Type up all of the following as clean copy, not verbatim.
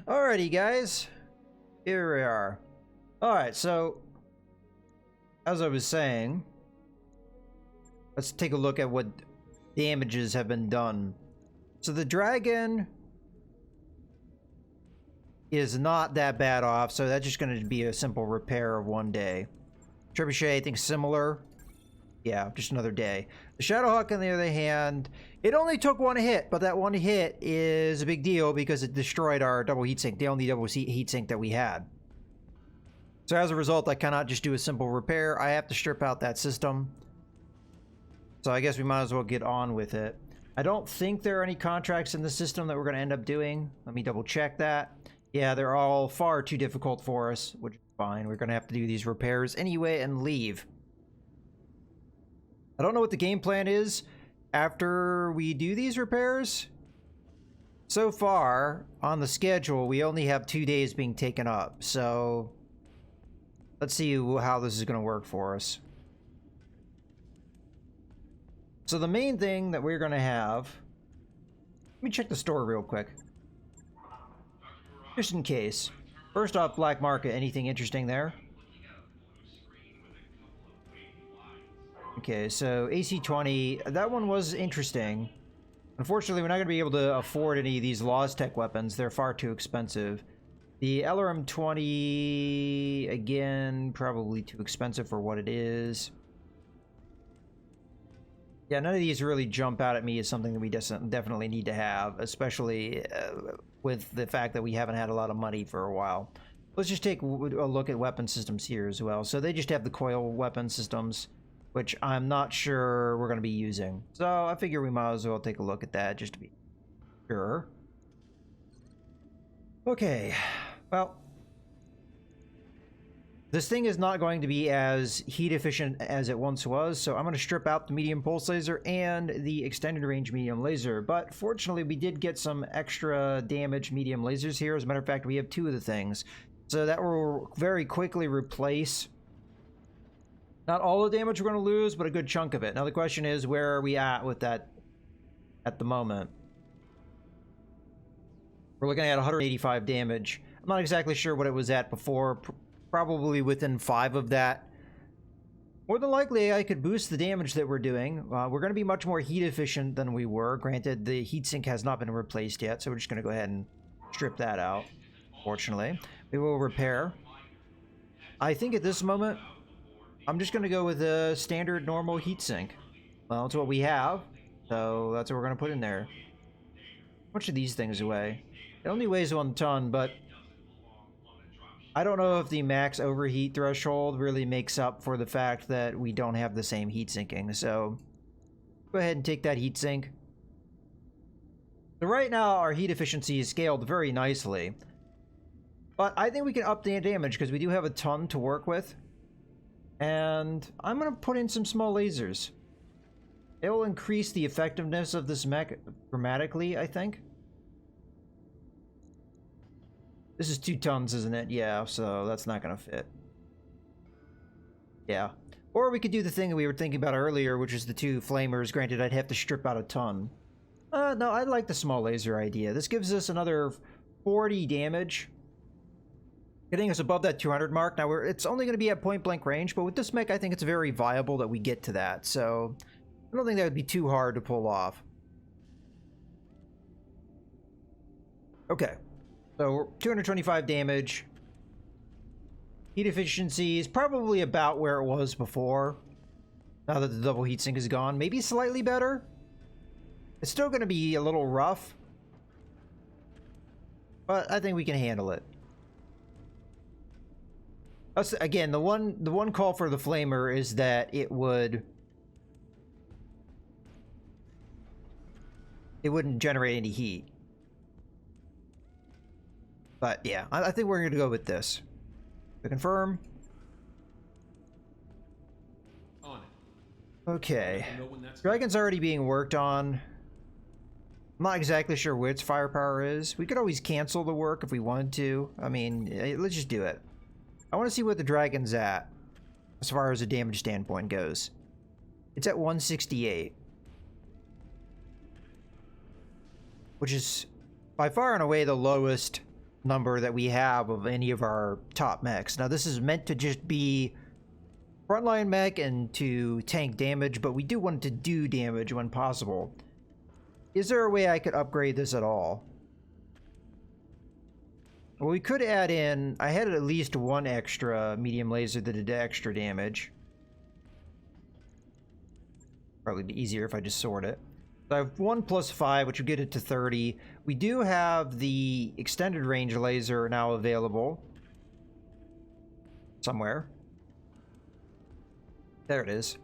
Alrighty, guys. Here we are. Alright, so as I was saying, let's take a look at what damages have been done. So the dragon is not that bad off, so that's just going to be a simple repair of 1 day. Trebuchet, I think similar. Yeah, just another day. The Shadowhawk, on the other hand, it only took 1 hit, but that 1 hit is a big deal because it destroyed our double heatsink, the only double heatsink that we had. So as a result, I cannot just do a simple repair. I have to strip out that system. So I guess we might as well get on with it. I don't think there are any contracts in the system that we're going to end up doing. Let me double check that. Yeah, they're all far too difficult for us, which is fine. We're going to have to do these repairs anyway and leave. I don't know what the game plan is after we do these repairs. So far, on the schedule, we only have 2 days being taken up. So let's see how this is going to work for us. So the main thing that we're going to have... Let me check the store real quick. Just in case. First off, black market. Anything interesting there? Okay, so AC-20. That one was interesting. Unfortunately, we're not going to be able to afford any of these Battletech weapons. They're far too expensive. The LRM-20, again, probably too expensive for what it is. Yeah, none of these really jump out at me as something that we definitely need to have, especially with the fact that we haven't had a lot of money for a while. Let's just take a look at weapon systems here as well. So they just have the coil weapon systems, which I'm not sure we're going to be using. So I figure we might as well take a look at that just to be sure. Okay, well, this thing is not going to be as heat efficient as it once was, so I'm going to strip out the medium pulse laser and the extended range medium laser. But fortunately, we did get some extra damage medium lasers here. As a matter of fact, we have 2 of the things. So that will very quickly replace not all the damage we're going to lose, but a good chunk of it. Now the question is, where are we at with that at the moment? We're looking at 185 damage. I'm not exactly sure what it was at before. Probably within 5 of that. More than likely, I could boost the damage that we're doing. We're going to be much more heat efficient than we were. Granted, the heatsink has not been replaced yet, so we're just going to go ahead and strip that out. Fortunately, we will repair. I think at this moment, I'm just going to go with a standard normal heatsink. Well, that's what we have, so that's what we're going to put in there. How much of these things weigh? It only weighs 1 ton, but I don't know if the max overheat threshold really makes up for the fact that we don't have the same heat sinking. So go ahead and take that heat sink. So right now our heat efficiency is scaled very nicely, but I think we can up the damage because we do have a ton to work with. And I'm going to put in some small lasers. It will increase the effectiveness of this mech dramatically, I think. This is 2 tons, isn't it? Yeah, so that's not going to fit. Yeah. Or we could do the thing that we were thinking about earlier, which is the 2 flamers. Granted, I'd have to strip out a ton. No, I like the small laser idea. This gives us another 40 damage. Getting us above that 200 mark. Now, it's only going to be at point-blank range, but with this mech, I think it's very viable that we get to that. So, I don't think that would be too hard to pull off. Okay. So 225 damage. Heat efficiency is probably about where it was before. Now that the double heatsink is gone. Maybe slightly better. It's still going to be a little rough. But I think we can handle it. Again, the one call for the flamer is that it wouldn't generate any heat. But yeah, I think we're going to go with this. To confirm. Okay. Dragon's already being worked on. I'm not exactly sure what its firepower is. We could always cancel the work if we wanted to. I mean, let's just do it. I want to see what the dragon's at as far as a damage standpoint goes. It's at 168. Which is by far and away the lowest number that we have of any of our top mechs. Now, this is meant to just be frontline mech and to tank damage, but we do want to do damage when possible. Is there a way I could upgrade this at all? Well, we could add in... I had at least one extra medium laser that did extra damage. Probably be easier if I just sort it. So I have 1 plus 5, which would get it to 30. We do have the extended range laser now available. Somewhere. There it is.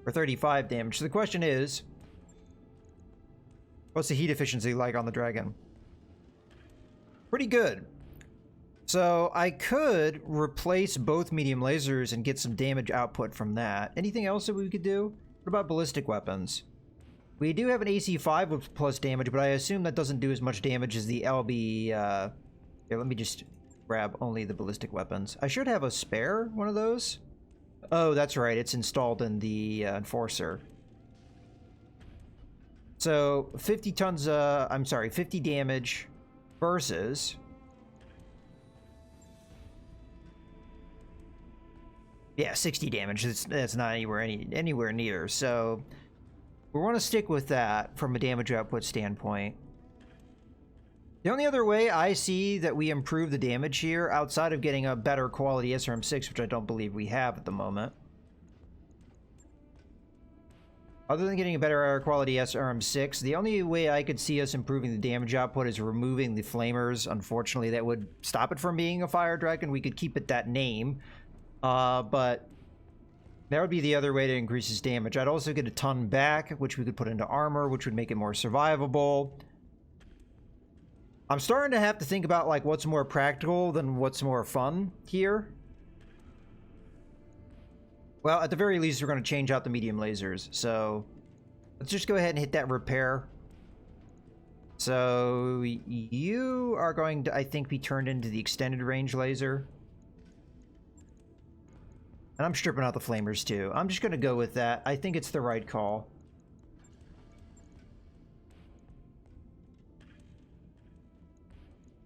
For 35 damage. So the question is, what's the heat efficiency like on the dragon? Pretty good. So I could replace both medium lasers and get some damage output from that. Anything else that we could do? What about ballistic weapons? We do have an AC5 with plus damage, but I assume that doesn't do as much damage as the LB. Here, let me just grab only the ballistic weapons. I should have a spare one of those. Oh, that's right. It's installed in the Enforcer. So 50 tons, I'm sorry, 50 damage versus... Yeah, 60 damage. That's not anywhere near. So we want to stick with that from a damage output standpoint. The only other way I see that we improve the damage here, outside of getting a better quality SRM6, which I don't believe we have at the moment, other than getting a better quality SRM6, the only way I could see us improving the damage output is removing the flamers. Unfortunately, that would stop it from being a fire dragon. We could keep it that name. But that would be the other way to increase his damage. I'd also get a ton back, which we could put into armor, which would make it more survivable. I'm starting to have to think about, like, what's more practical than what's more fun here. Well, at the very least, we're going to change out the medium lasers. So let's just go ahead and hit that repair. So you are going to, I think, be turned into the extended range laser. And I'm stripping out the flamers too. I'm just going to go with that. I think it's the right call.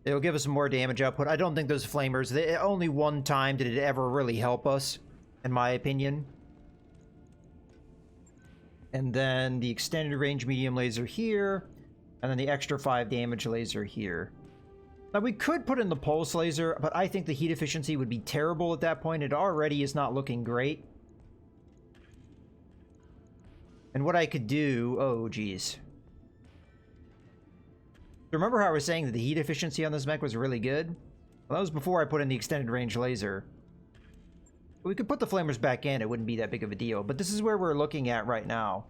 It'll give us some more damage output. I don't think those flamers, only one time did it ever really help us, in my opinion. And then the extended range medium laser here, and then the extra 5 damage laser here. Now, we could put in the pulse laser, but I think the heat efficiency would be terrible at that point. It already is not looking great. And what I could do... Oh, geez. Remember how I was saying that the heat efficiency on this mech was really good? Well, that was before I put in the extended range laser. We could put the flamers back in. It wouldn't be that big of a deal. But this is where we're looking at right now.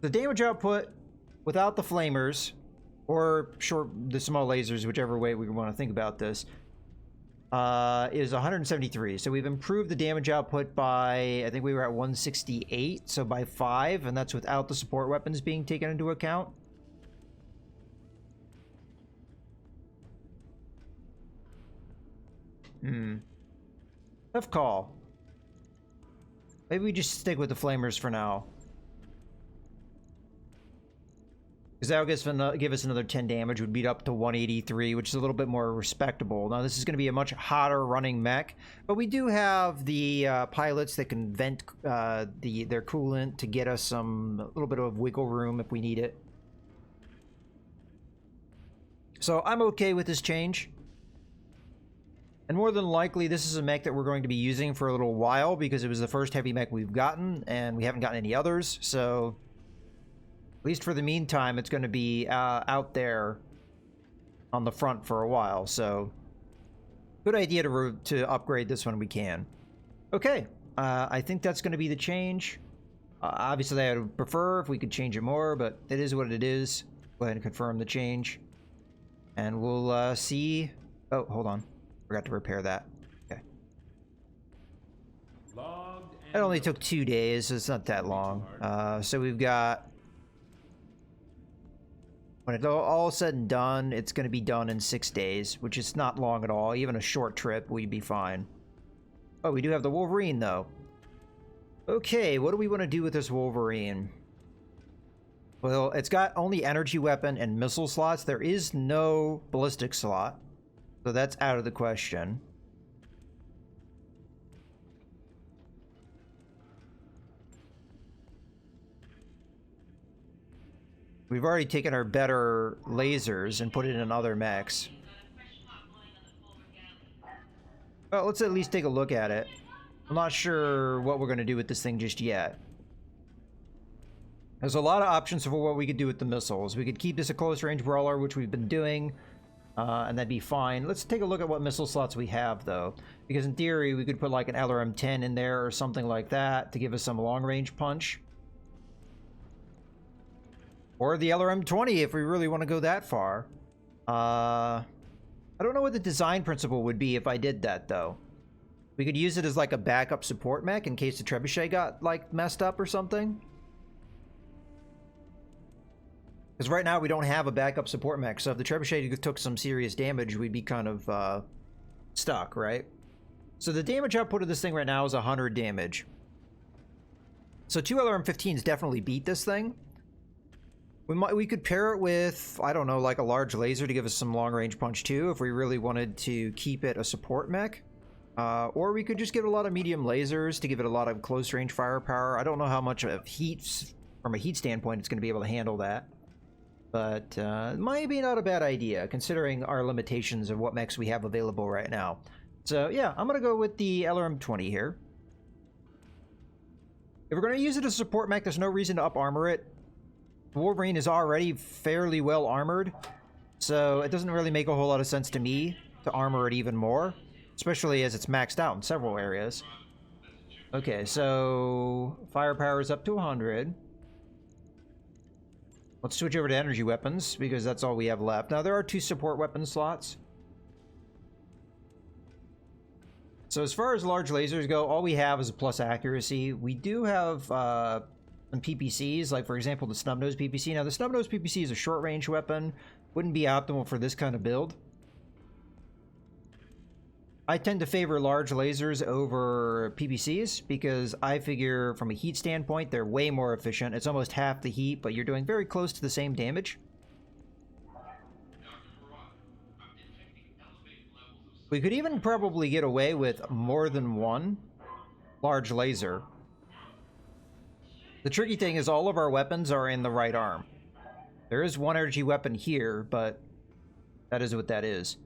The damage output without the flamers... or the small lasers, whichever way we want to think about this, is 173. So we've improved the damage output by, I think we were at 168, so by 5, and that's without the support weapons being taken into account. Tough call. Maybe we just stick with the flamers for now. Because that'll give us another 10 damage, would beat up to 183, which is a little bit more respectable. Now, this is going to be a much hotter running mech, but we do have the pilots that can vent their coolant to get us a little bit of wiggle room if we need it. So I'm okay with this change. And more than likely, this is a mech that we're going to be using for a little while, because it was the first heavy mech we've gotten, and we haven't gotten any others, so... At least for the meantime, it's going to be out there on the front for a while, so good idea to upgrade this when we can. Okay, I think that's going to be the change. Obviously, I would prefer if we could change it more, but it is what it is. Go ahead and confirm the change, and we'll see. Oh, hold on. Forgot to repair that. Okay. It only took 2 days, so it's not that long. So we've got... When it's all said and done, it's going to be done in 6 days, which is not long at all. Even a short trip, we'd be fine. Oh, we do have the Wolverine, though. Okay, what do we want to do with this Wolverine? Well, it's got only energy weapon and missile slots. There is no ballistic slot. So that's out of the question. We've already taken our better lasers and put it in other mechs. Well, let's at least take a look at it. I'm not sure what we're going to do with this thing just yet. There's a lot of options for what we could do with the missiles. We could keep this a close-range brawler, which we've been doing, and that'd be fine. Let's take a look at what missile slots we have, though. Because in theory, we could put like an LRM-10 in there or something like that to give us some long-range punch. Or the LRM-20 if we really want to go that far. I don't know what the design principle would be if I did that, though. We could use it as like a backup support mech in case the trebuchet got like messed up or something. Because right now we don't have a backup support mech, so if the trebuchet took some serious damage, we'd be kind of stuck, right? So the damage output of this thing right now is 100 damage. So 2 LRM-15s definitely beat this thing. We could pair it with, I don't know, like a large laser to give us some long-range punch too, if we really wanted to keep it a support mech. Or we could just give it a lot of medium lasers to give it a lot of close-range firepower. I don't know how much of heat, from a heat standpoint, it's going to be able to handle that. But it might be not a bad idea, considering our limitations of what mechs we have available right now. So yeah, I'm going to go with the LRM-20 here. If we're going to use it as a support mech, there's no reason to up-armor it. Wolverine is already fairly well armored, so it doesn't really make a whole lot of sense to me to armor it even more, especially as it's maxed out in several areas. Okay, so firepower is up to 100. Let's switch over to energy weapons, because that's all we have left. Now, there are 2 support weapon slots. So as far as large lasers go, all we have is a plus accuracy. We do have some PPCs, like for example the snub-nose PPC. Now the snub-nose PPC is a short-range weapon, wouldn't be optimal for this kind of build. I tend to favor large lasers over PPCs because I figure from a heat standpoint they're way more efficient. It's almost half the heat, but you're doing very close to the same damage. We could even probably get away with more than one large laser. The tricky thing is all of our weapons are in the right arm. There is one energy weapon here, but that is what that is.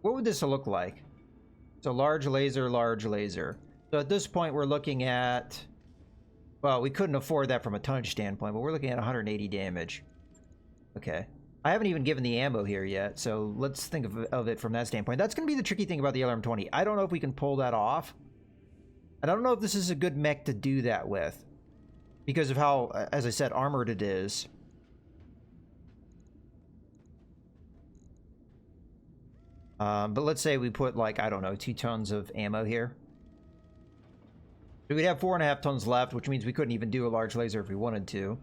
What would this look like? So large laser, large laser. So at this point we're looking at... Well, we couldn't afford that from a tonnage standpoint, but we're looking at 180 damage. Okay. I haven't even given the ammo here yet, so let's think of it from that standpoint. That's going to be the tricky thing about the LRM-20. I don't know if we can pull that off. I don't know if this is a good mech to do that with, because of how, as I said, armored it is. But let's say we put, like, I don't know, 2 tons of ammo here. We'd have 4.5 tons left, which means we couldn't even do a large laser if we wanted to.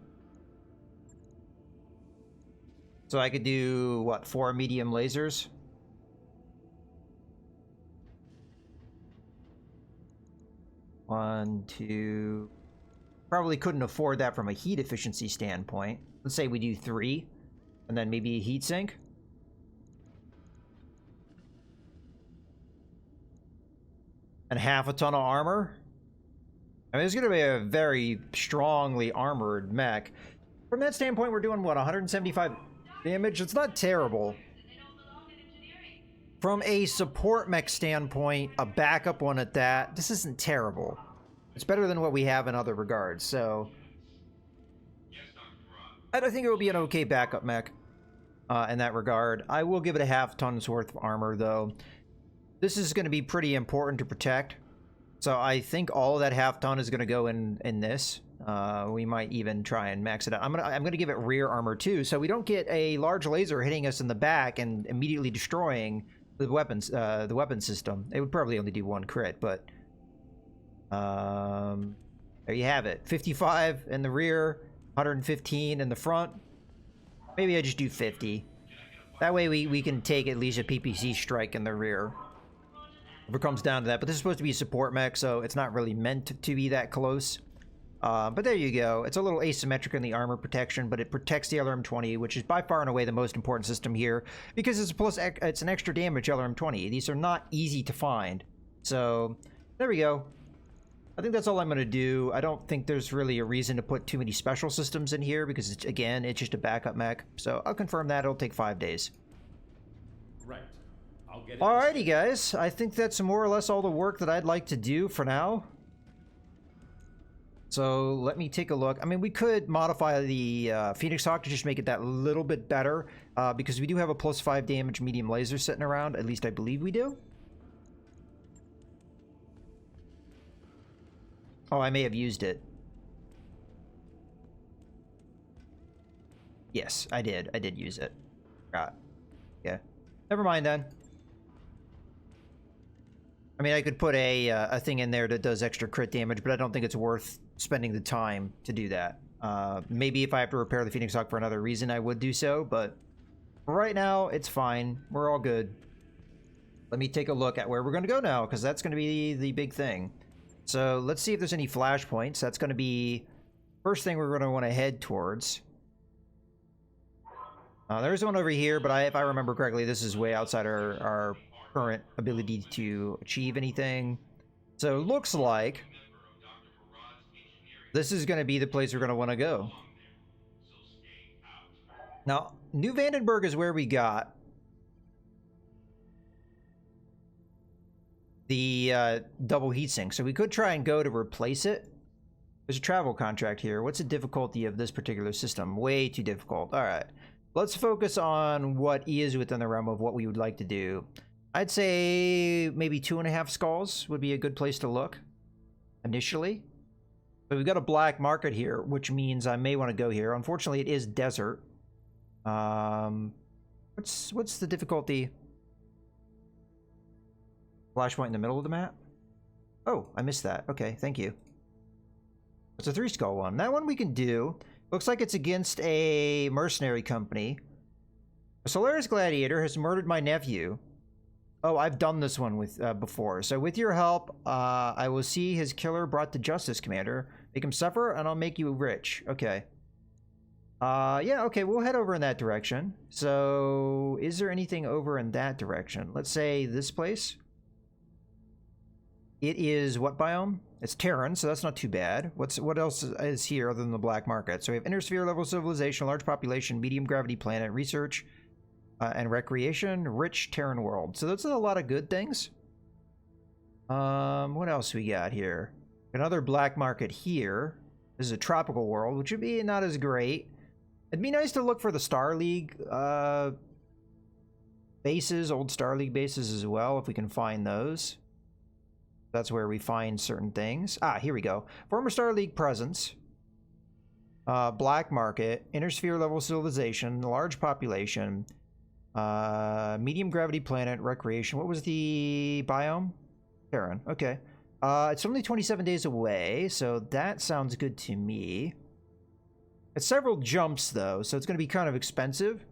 So I could do, what, 4 medium lasers? One, two... Probably couldn't afford that from a heat efficiency standpoint. Let's say we do 3, and then maybe a heat sink. And half a ton of armor. I mean, it's going to be a very strongly armored mech. From that standpoint, we're doing, what, 175 damage? It's not terrible. From a support mech standpoint, a backup one at that, this isn't terrible. It's better than what we have in other regards, so... I think it will be an okay backup mech in that regard. I will give it a half ton's worth of armor, though. This is going to be pretty important to protect. So I think all of that half ton is going to go in this. We might even try and max it out. I'm gonna give it rear armor too, so we don't get a large laser hitting us in the back and immediately destroying the weapon system. It would probably only do 1 crit, but there you have it. 55 in the rear, 115 in the front. Maybe I just do 50. That way we can take at least a PPC strike in the rear. If it comes down to that, but this is supposed to be a support mech, so it's not really meant to be that close. But there you go. It's a little asymmetric in the armor protection, but it protects the LRM-20, which is by far and away the most important system here, because it's an extra damage LRM-20. These are not easy to find. So, there we go. I think that's all I'm going to do. I don't think there's really a reason to put too many special systems in here, because, again, it's just a backup mech. So, I'll confirm that. It'll take 5 days. Right. I'll get it. Alrighty, guys. I think that's more or less all the work that I'd like to do for now. So let me take a look. I mean, we could modify the Phoenix Hawk to just make it that little bit better, because we do have a +5 damage medium laser sitting around. At least I believe we do. Oh, I may have used it. Yes, I did. I did use it. Right. Yeah. Never mind then. I mean, I could put a thing in there that does extra crit damage, but I don't think it's worth spending the time to do that. Maybe if I have to repair the Phoenix Hawk for another reason, I would do so, but right now, it's fine. We're all good. Let me take a look at where we're going to go now, because that's going to be the big thing. So let's see if there's any flashpoints. That's going to be first thing we're going to want to head towards. There's one over here, but if I remember correctly, this is way outside our current ability to achieve anything. So it looks like this is going to be the place we're going to want to go. Now, New Vandenberg is where we got the double heatsink, so we could try and go to replace it. There's a travel contract here. What's the difficulty of this particular system? Way too difficult. All right. Let's focus on what is within the realm of what we would like to do. I'd say maybe 2.5 skulls would be a good place to look initially. But we've got a black market here, which means I may want to go here. Unfortunately, it is desert. What's the difficulty? Flashpoint in the middle of the map? Oh, I missed that. Okay, thank you. It's a 3-skull one. That one we can do. Looks like it's against a mercenary company. A Solaris Gladiator has murdered my nephew. Oh, I've done this one with before. So with your help, I will see his killer brought to justice, Commander. Make him suffer, and I'll make you rich. Okay. Yeah, okay, we'll head over in that direction. So, is there anything over in that direction? Let's say this place. It is what biome? It's Terran, so that's not too bad. What else is here other than the black market? So we have intersphere level civilization, large population, medium gravity planet, research and recreation, rich Terran world. So that's a lot of good things. What else we got here? Another black market here. This is a tropical world, which would be not as great. It'd be nice to look for the Star League bases, old Star League bases as well, if we can find those. That's where we find certain things. Ah, here we go. Former Star League presence. Black market. Intersphere level civilization. Large population. Medium gravity planet. Recreation. What was the biome? Terran. Okay. It's only 27 days away, so that sounds good to me. It's several jumps, though, so it's going to be kind of expensive.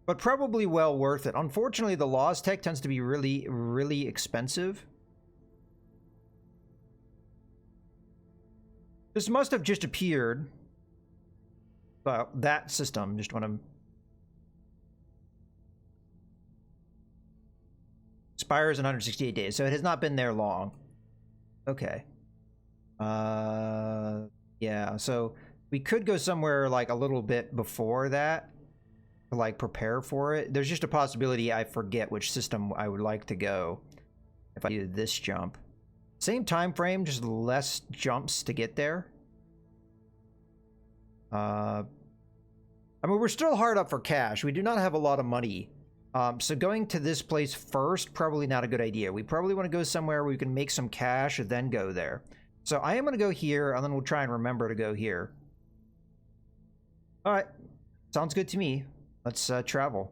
But probably well worth it. Unfortunately, the Laws Tech tends to be really, really expensive. This must have just appeared. Well, that system, just want to... Expires in 168 days, so it has not been there long. Okay. Yeah, so we could go somewhere like a little bit before that to like prepare for it. There's just a possibility I forget which system I would like to go if I do this jump. Same time frame, just less jumps to get there. I mean, we're still hard up for cash. We do not have a lot of money. So going to this place first, probably not a good idea. We probably want to go somewhere where we can make some cash and then go there. So I am going to go here, and then we'll try and remember to go here. All right. Sounds good to me. Let's travel.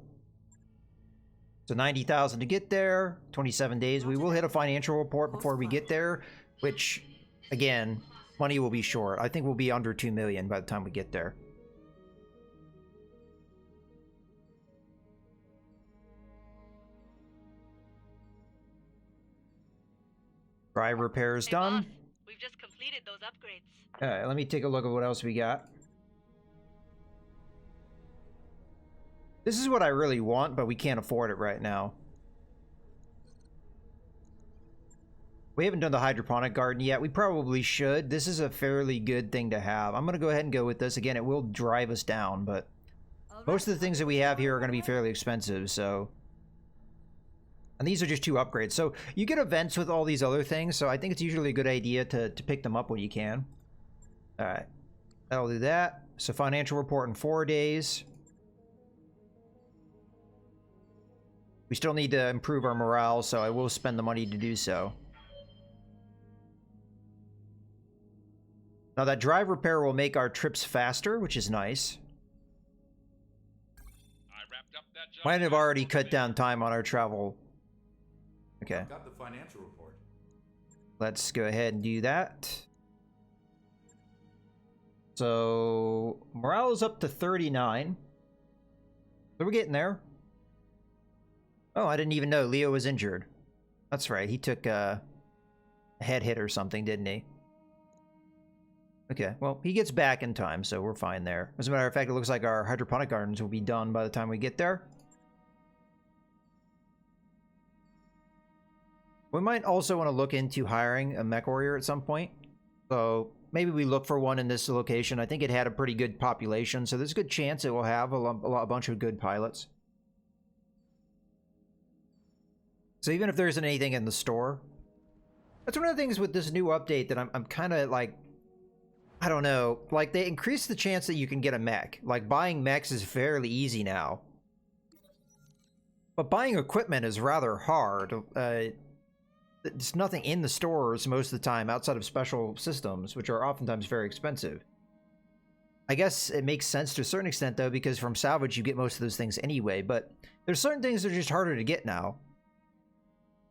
So 90,000 to get there, 27 days. We will hit a financial report before we get there, which, again, money will be short. I think we'll be under 2 million by the time we get there. Drive repairs done. We We've just completed those upgrades. Alright, let me take a look at what else we got. This is what I really want, but we can't afford it right now. We haven't done the hydroponic garden yet. We probably should. This is a fairly good thing to have. I'm going to go ahead and go with this. Again, it will drive us down, but most of the things that we have here are going to be fairly expensive, so... And these are just 2 upgrades. So you get events with all these other things, so I think it's usually a good idea to pick them up when you can. Alright. That'll do that. So financial report in 4 days. We still need to improve our morale, so I will spend the money to do so. Now that drive repair will make our trips faster, which is nice. Might have already cut down time on our travel. Okay. Got the financial report. Let's go ahead and do that. So morale is up to 39. So we're getting there. Oh, I didn't even know Leo was injured. That's right. He took a head hit or something, didn't he? Okay, well, he gets back in time, so we're fine there. As a matter of fact, it looks like our hydroponic gardens will be done by the time we get there. We might also want to look into hiring a mech warrior at some point. So maybe we look for one in this location. I think it had a pretty good population, so there's a good chance it will have a bunch of good pilots. So even if there isn't anything in the store, that's one of the things with this new update that I'm kind of like, I don't know, like they increase the chance that you can get a mech. Like buying mechs is fairly easy now. But buying equipment is rather hard. There's nothing in the stores most of the time outside of special systems, which are oftentimes very expensive. I guess it makes sense to a certain extent though, because from salvage you get most of those things anyway, but there's certain things that are just harder to get now.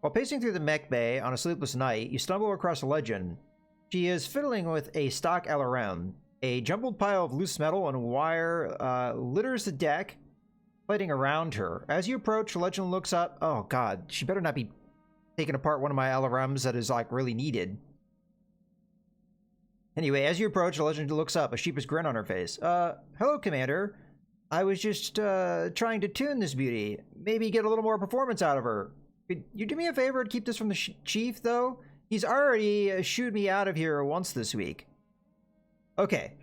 While pacing through the mech bay on a sleepless night, you stumble across a legend. She is fiddling with a stock LRM. A jumbled pile of loose metal and wire litters the deck, floating around her. As you approach, the legend looks up. Oh god, she better not be taking apart one of my LRMs that is like really needed. Anyway, as you approach, the legend looks up, a sheepish grin on her face. Hello, Commander. I was just trying to tune this beauty. Maybe get a little more performance out of her. Could you do me a favor and keep this from the chief, though? He's already shooed me out of here once this week. Okay.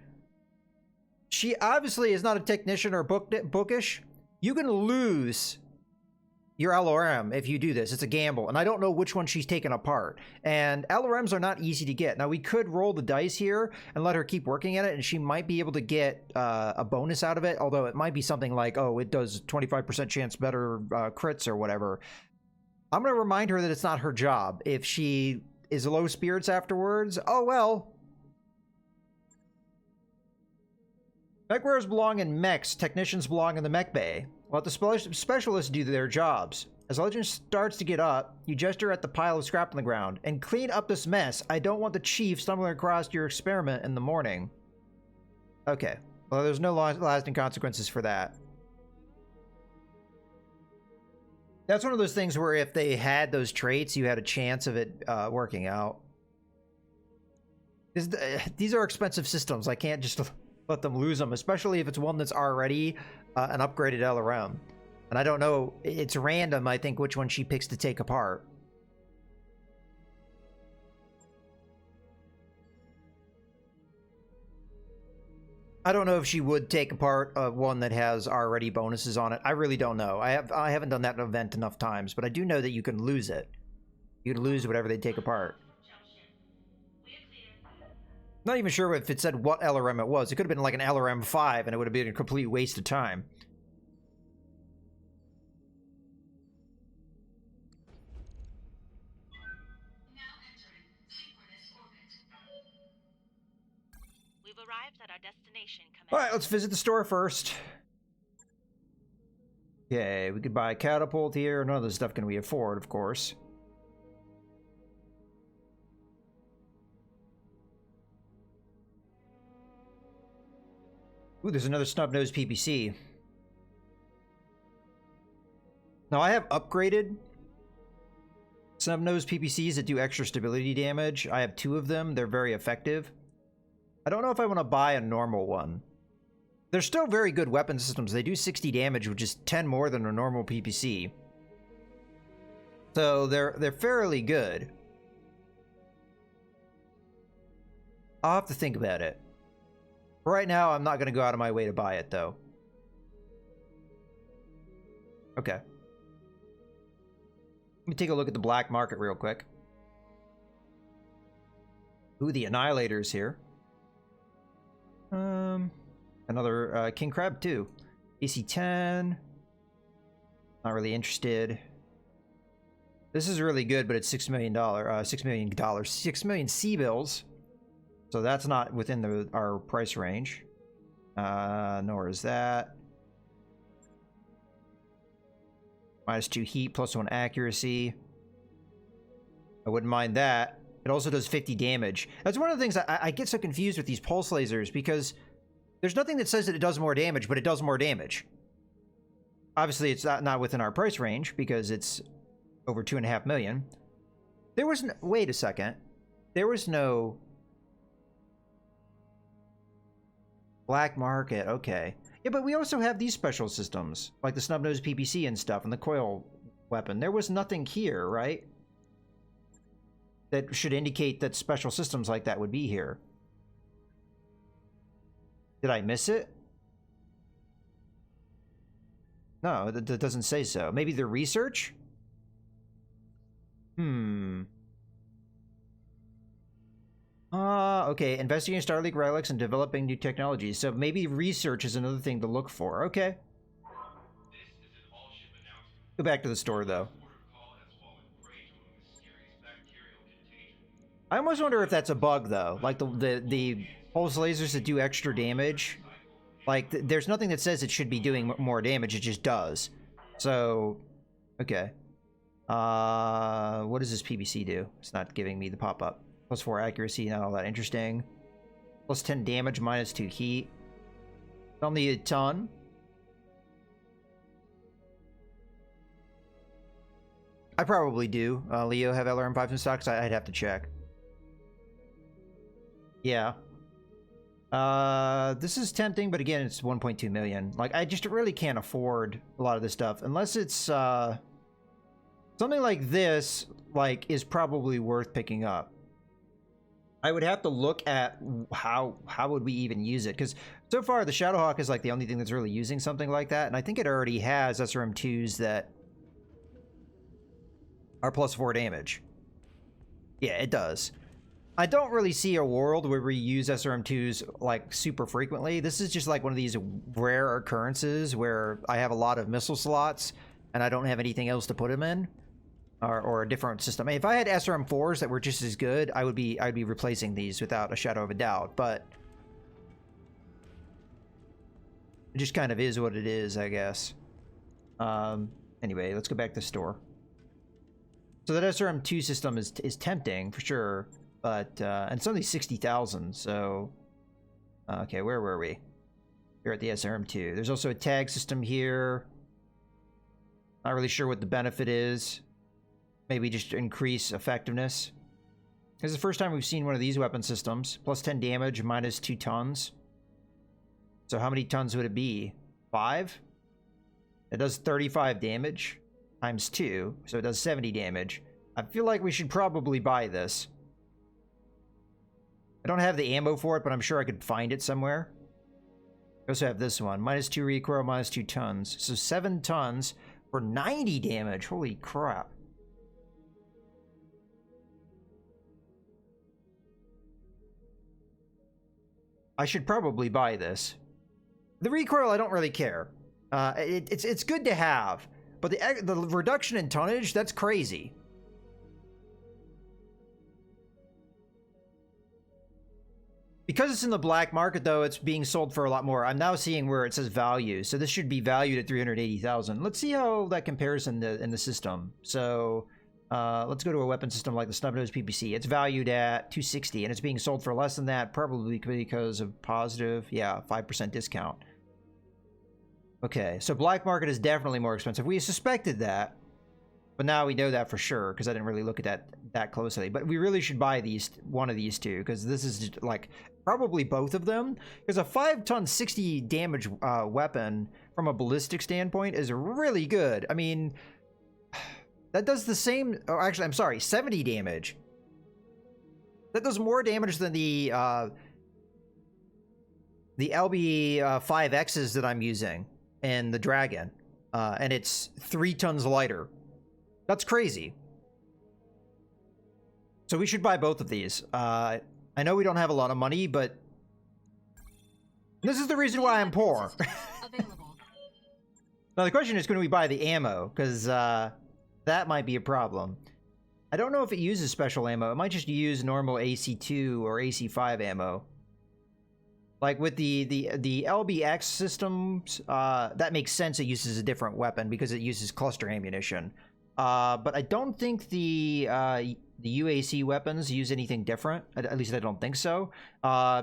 She obviously is not a technician or bookish. You can lose your LRM if you do this. It's a gamble, and I don't know which one she's taken apart. And LRMs are not easy to get. Now, we could roll the dice here and let her keep working at it, and she might be able to get a bonus out of it, although it might be something like, oh, it does 25% chance better crits or whatever. I'm going to remind her that it's not her job. If she is low spirits afterwards, oh well. Mech wearers belong in mechs. Technicians belong in the mech bay. Let the specialists do their jobs. As the legend starts to get up, you gesture at the pile of scrap on the ground. And clean up this mess. I don't want the chief stumbling across your experiment in the morning. Okay. Well, there's no lasting consequences for that. That's one of those things where if they had those traits, you had a chance of it working out. These are expensive systems. I can't just let them lose them, especially if it's one that's already an upgraded LRM. And I don't know, it's random, I think, which one she picks to take apart. I don't know if she would take apart one that has already bonuses on it. I really don't know. I haven't done that event enough times, but I do know that you can lose it. You can lose whatever they take apart. Not even sure if it said what LRM it was. It could have been like an LRM 5, and it would have been a complete waste of time. We've arrived at our destination, Commander. Alright, let's visit the store first. Okay, we could buy a catapult here. None of this stuff can we afford, of course. Ooh, there's another snub-nosed PPC. Now, I have upgraded Snub-nosed PPCs that do extra stability damage. I have 2 of them. They're very effective. I don't know if I want to buy a normal one. They're still very good weapon systems. They do 60 damage, which is 10 more than a normal PPC. So they're fairly good. I'll have to think about it. Right now, I'm not going to go out of my way to buy it, though. Okay. Let me take a look at the black market real quick. Ooh, the Annihilator's here. Another King Crab too. AC 10. Not really interested. This is really good, but it's $6 million. $6 million C-bills. So that's not within our price range. Nor is that. -2 heat, +1 accuracy. I wouldn't mind that. It also does 50 damage. That's one of the things I get so confused with these pulse lasers, because there's nothing that says that it does more damage, but it does more damage. Obviously, it's not within our price range, because it's over 2.5 million. There was no... Wait a second. There was no... Black market, okay. Yeah, but we also have these special systems, like the snub-nosed PPC and stuff, and the coil weapon. There was nothing here, right? That should indicate that special systems like that would be here. Did I miss it? No, that doesn't say so. Maybe the research? Okay. Investigating Starlink relics and developing new technologies. So maybe research is another thing to look for. Okay. Go back to the store, though. I almost wonder if that's a bug, though. Like the pulse lasers that do extra damage. Like, there's nothing that says it should be doing more damage. It just does. So, okay. What does this PVC do? It's not giving me the pop-up. +4 accuracy, not all that interesting. +10 damage, -2 heat. Don't need a ton. I probably do. Leo have LRM5 in stock, so I'd have to check. Yeah. This is tempting, but again, it's 1.2 million. Like, I just really can't afford a lot of this stuff. Unless it's, something like this, like, is probably worth picking up. I would have to look at how would we even use it, because so far the Shadowhawk is like the only thing that's really using something like that, and I think it already has SRM2s that are +4 damage. Yeah, it does. I don't really see a world where we use SRM2s like super frequently. This is just like one of these rare occurrences where I have a lot of missile slots and I don't have anything else to put them in. Or a different system. I mean, if I had SRM4s that were just as good, I'd be replacing these without a shadow of a doubt, but it just kind of is what it is, I guess. Anyway, let's go back to the store. So that SRM2 system is tempting for sure, but and it's only 60,000. So okay, where were we? We're at the SRM2. There's also a tag system here. Not really sure what the benefit is. Maybe just increase effectiveness. This is the first time we've seen one of these weapon systems. +10 damage, -2 tons. So how many tons would it be? 5? It does 35 damage times 2, so it does 70 damage. I feel like we should probably buy this. I don't have the ammo for it, but I'm sure I could find it somewhere. I also have this one. -2 recoil, -2 tons. So 7 tons for 90 damage. Holy crap. I should probably buy this. The recoil, I don't really care. It's good to have, but the reduction in tonnage, that's crazy. Because it's in the black market, though, it's being sold for a lot more. I'm now seeing where it says value, so this should be valued at 380,000. Let's see how that compares in the system. So let's go to a weapon system like the snub-nosed PPC. It's valued at 260, and it's being sold for less than that, probably because of positive, 5% discount. Okay, so black market is definitely more expensive. We suspected that, But now we know that for sure, because I didn't really look at that closely. But we really should buy one of these two, because this is just, like, probably both of them. Because a 5-ton 60 damage weapon from a ballistic standpoint is really good. I mean, that does the same. Oh, actually, I'm sorry, 70 damage. That does more damage than the LB 5Xs that I'm using and the Dragon, and it's 3 tons lighter. That's crazy. So we should buy both of these. I know we don't have a lot of money, but this is the reason why I'm poor. Now the question is, can we buy the ammo? Because that might be a problem. I don't know if it uses special ammo. It might just use normal AC2 or AC5 ammo. Like with the LBX systems, that makes sense. It uses a different weapon because it uses cluster ammunition. But I don't think the UAC weapons use anything different. At least I don't think so.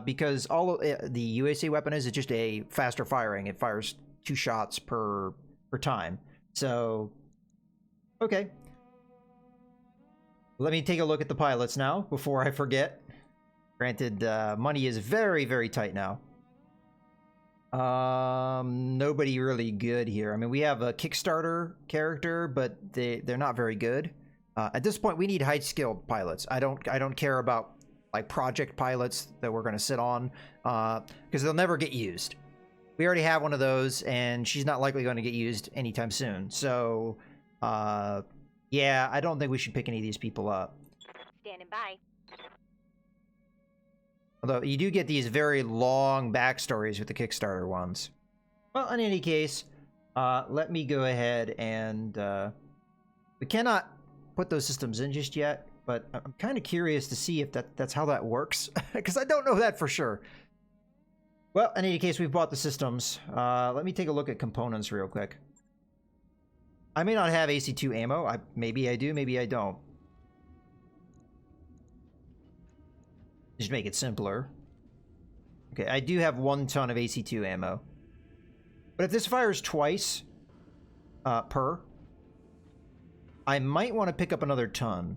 Because all of the UAC weapon is just a faster firing. It fires 2 shots per time. So, okay. Let me take a look at the pilots now before I forget. Granted, money is very, very tight now. Nobody really good here. I mean, we have a Kickstarter character, but they're not very good. At this point, we need high-skilled pilots. I don't care about like project pilots that we're going to sit on, because they'll never get used. We already have one of those, and she's not likely going to get used anytime soon. So, yeah, I don't think we should pick any of these people up. Standing by. Although you do get these very long backstories with the Kickstarter ones. Well, in any case, let me go ahead and... we cannot put those systems in just yet, but I'm kind of curious to see if that's how that works, because I don't know that for sure. Well, in any case, we've bought the systems. Let me take a look at components real quick. I may not have AC2 ammo. Maybe I do, maybe I don't. Just make it simpler. Okay, I do have 1 ton of AC2 ammo. But if this fires twice per, I might want to pick up another ton,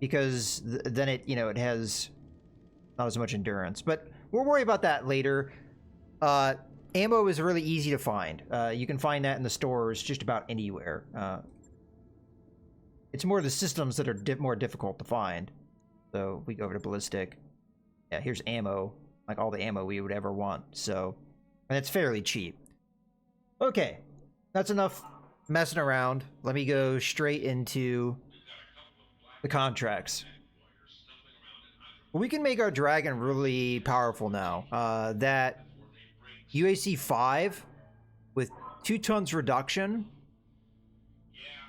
because then it, it has not as much endurance. But we'll worry about that later. Ammo is really easy to find. You can find that in the stores just about anywhere. It's more the systems that are more difficult to find. So we go over to ballistic. Yeah, here's ammo, like all the ammo we would ever want. So, and it's fairly cheap. Okay, that's enough messing around. Let me go straight into the contracts. We can make our Dragon really powerful now. That UAC 5 with 2 tons reduction.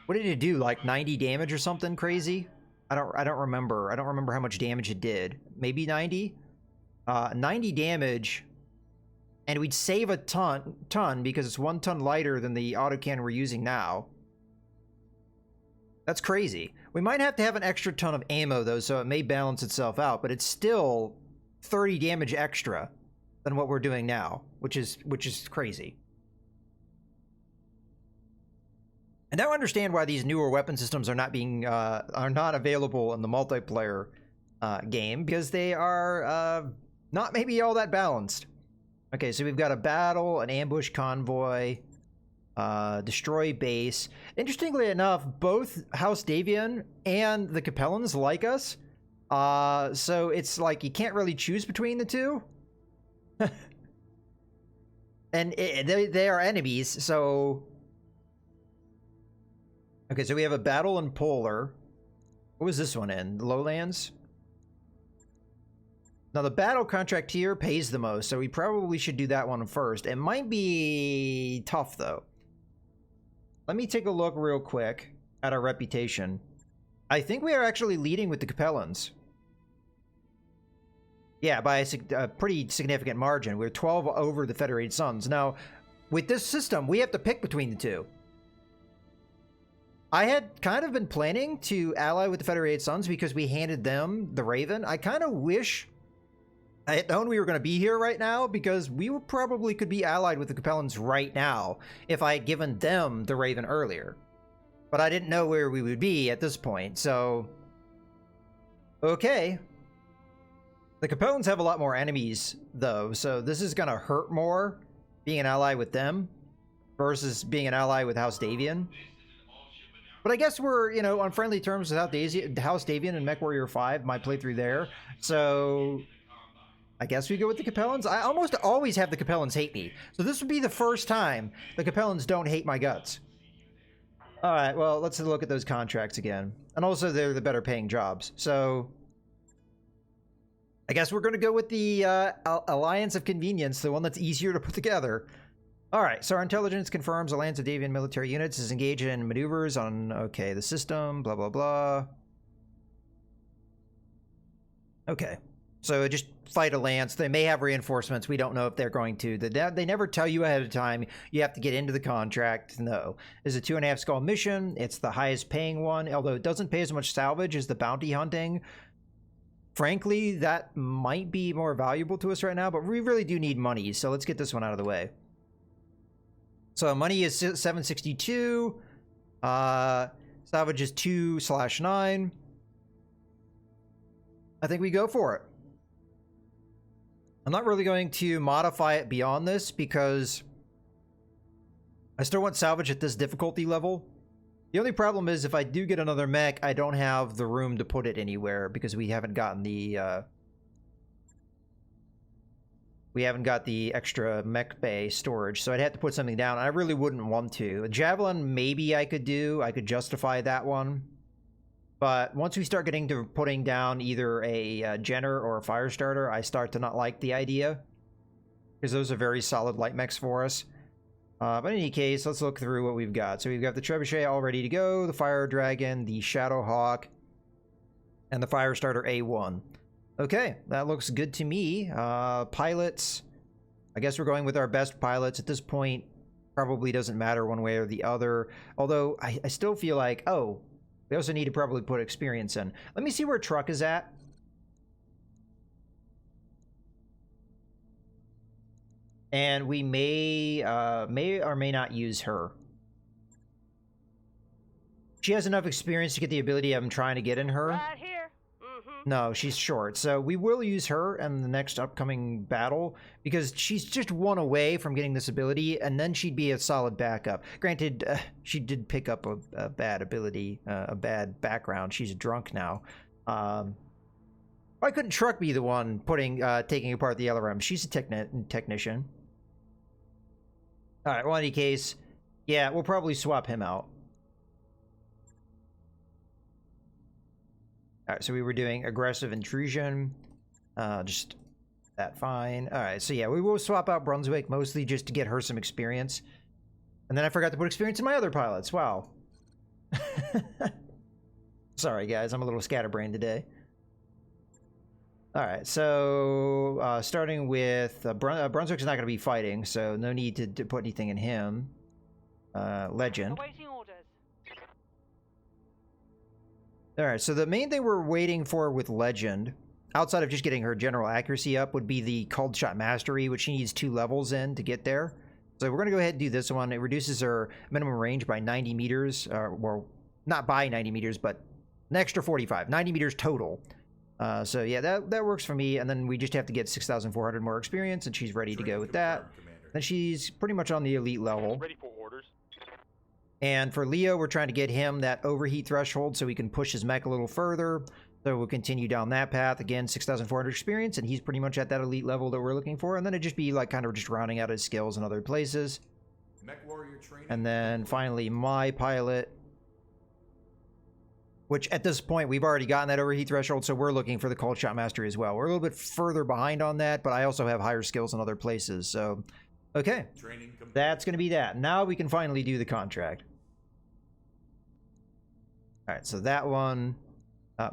What did it do? Like 90 damage or something crazy? I don't remember. I don't remember how much damage it did. Maybe 90? 90 damage, and we'd save a ton because it's 1 ton lighter than the autocannon we're using now. That's crazy. We might have to have an extra ton of ammo though, so it may balance itself out, but it's still 30 damage extra than what we're doing now, which is crazy. And now I understand why these newer weapon systems are not available in the multiplayer game, because they are not maybe all that balanced. Okay, so we've got a battle, an ambush convoy, destroy base. Interestingly enough, both House Davian and the Capellans like us, so it's like you can't really choose between the two. And they are enemies, so... Okay, so we have a battle in Polar. What was this one in? Lowlands? Now, the battle contract here pays the most, so we probably should do that one first. It might be tough, though. Let me take a look real quick at our reputation. I think we are actually leading with the Capellans. Yeah, by a pretty significant margin. We're 12 over the Federated Suns. Now, with this system, we have to pick between the two. I had kind of been planning to ally with the Federated Suns because we handed them the Raven. I kind of wish I had known we were going to be here right now, because we probably could be allied with the Capellans right now if I had given them the Raven earlier. but I didn't know where we would be at this point, so... Okay. The Capones have a lot more enemies, though, so this is gonna hurt more, being an ally with them, versus being an ally with House Davian. But I guess we're, you know, on friendly terms with House Davian and MechWarrior 5, my playthrough there, so... I guess we go with the Capellans. I almost always have the Capellans hate me, so this would be the first time the Capellans don't hate my guts. Alright, well, let's look at those contracts again. And also, they're the better paying jobs, so... I guess we're going to go with the Alliance of Convenience, the one that's easier to put together. Alright, so our intelligence confirms Alliance of Davian military units is engaged in maneuvers on, okay, the system, blah, blah, blah. Okay. So just fight a lance. They may have reinforcements. We don't know if they're going to. They never tell you ahead of time. You have to get into the contract. No. It's a 2.5 skull mission. It's the highest paying one, although it doesn't pay as much salvage as the bounty hunting. Frankly, that might be more valuable to us right now, but we really do need money, so let's get this one out of the way. So money is 762. Salvage is 2/9. I think we go for it. I'm not really going to modify it beyond this because I still want salvage at this difficulty level. The only problem is if I do get another mech, I don't have the room to put it anywhere because we haven't gotten the extra mech bay storage, so I'd have to put something down. I really wouldn't want to. A Javelin, maybe I could do. I could justify that one. But once we start getting to putting down either a Jenner or a Firestarter, I start to not like the idea. Because those are very solid light mechs for us. But in any case, let's look through what we've got. So we've got the Trebuchet all ready to go, the Fire Dragon, the Shadowhawk, and the Firestarter A1. Okay, that looks good to me. Pilots, I guess we're going with our best pilots. At this point, probably doesn't matter one way or the other. Although, I still feel like, oh, we also need to probably put experience in. Let me see where Truck is at. And we may or may not use her. She has enough experience to get the ability I'm trying to get in her. Right here. Mm-hmm. No, she's short. So we will use her in the next upcoming battle because she's just one away from getting this ability, and then she'd be a solid backup. Granted, she did pick up a bad ability, a bad background. She's drunk now. Why couldn't Truck be the one taking apart the LRM? She's a technician. All right, well, in any case, yeah, we'll probably swap him out. All right, so we were doing aggressive intrusion. Just that fine. All right, so yeah, we will swap out Brunswick, mostly just to get her some experience. And then I forgot to put experience in my other pilots. Wow. Sorry, guys, I'm a little scatterbrained today. All right, so starting with Brunswick's not going to be fighting, so no need to put anything in him. Legend. Awaiting orders. All right, so the main thing we're waiting for with Legend, outside of just getting her general accuracy up, would be the Cold Shot Mastery, which she needs 2 levels in to get there. So we're going to go ahead and do this one. It reduces her minimum range by 90 meters, well, not by 90 meters, but an extra 45, 90 meters total. So yeah, that works for me, and then we just have to get 6,400 more experience, and she's ready to go with that. Then she's pretty much on the elite level. Ready for orders. And for Leo, we're trying to get him that overheat threshold so we can push his mech a little further. So we'll continue down that path. Again, 6,400 experience, and he's pretty much at that elite level that we're looking for. And then it'd just be like kind of just rounding out his skills in other places. And then finally, my pilot, which at this point, we've already gotten that overheat threshold, so we're looking for the Cold Shot Mastery as well. We're a little bit further behind on that, but I also have higher skills in other places. So, okay, that's going to be that. Now we can finally do the contract. All right, so that one,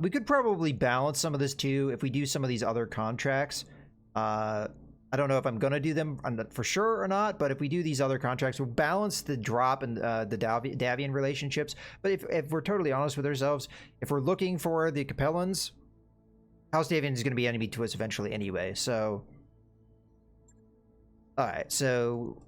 we could probably balance some of this too if we do some of these other contracts. I don't know if I'm going to do them for sure or not, but if we do these other contracts, we'll balance the drop in the Davian relationships. But if we're totally honest with ourselves, if we're looking for the Capellans, House Davian is going to be enemy to us eventually anyway. So, all right, so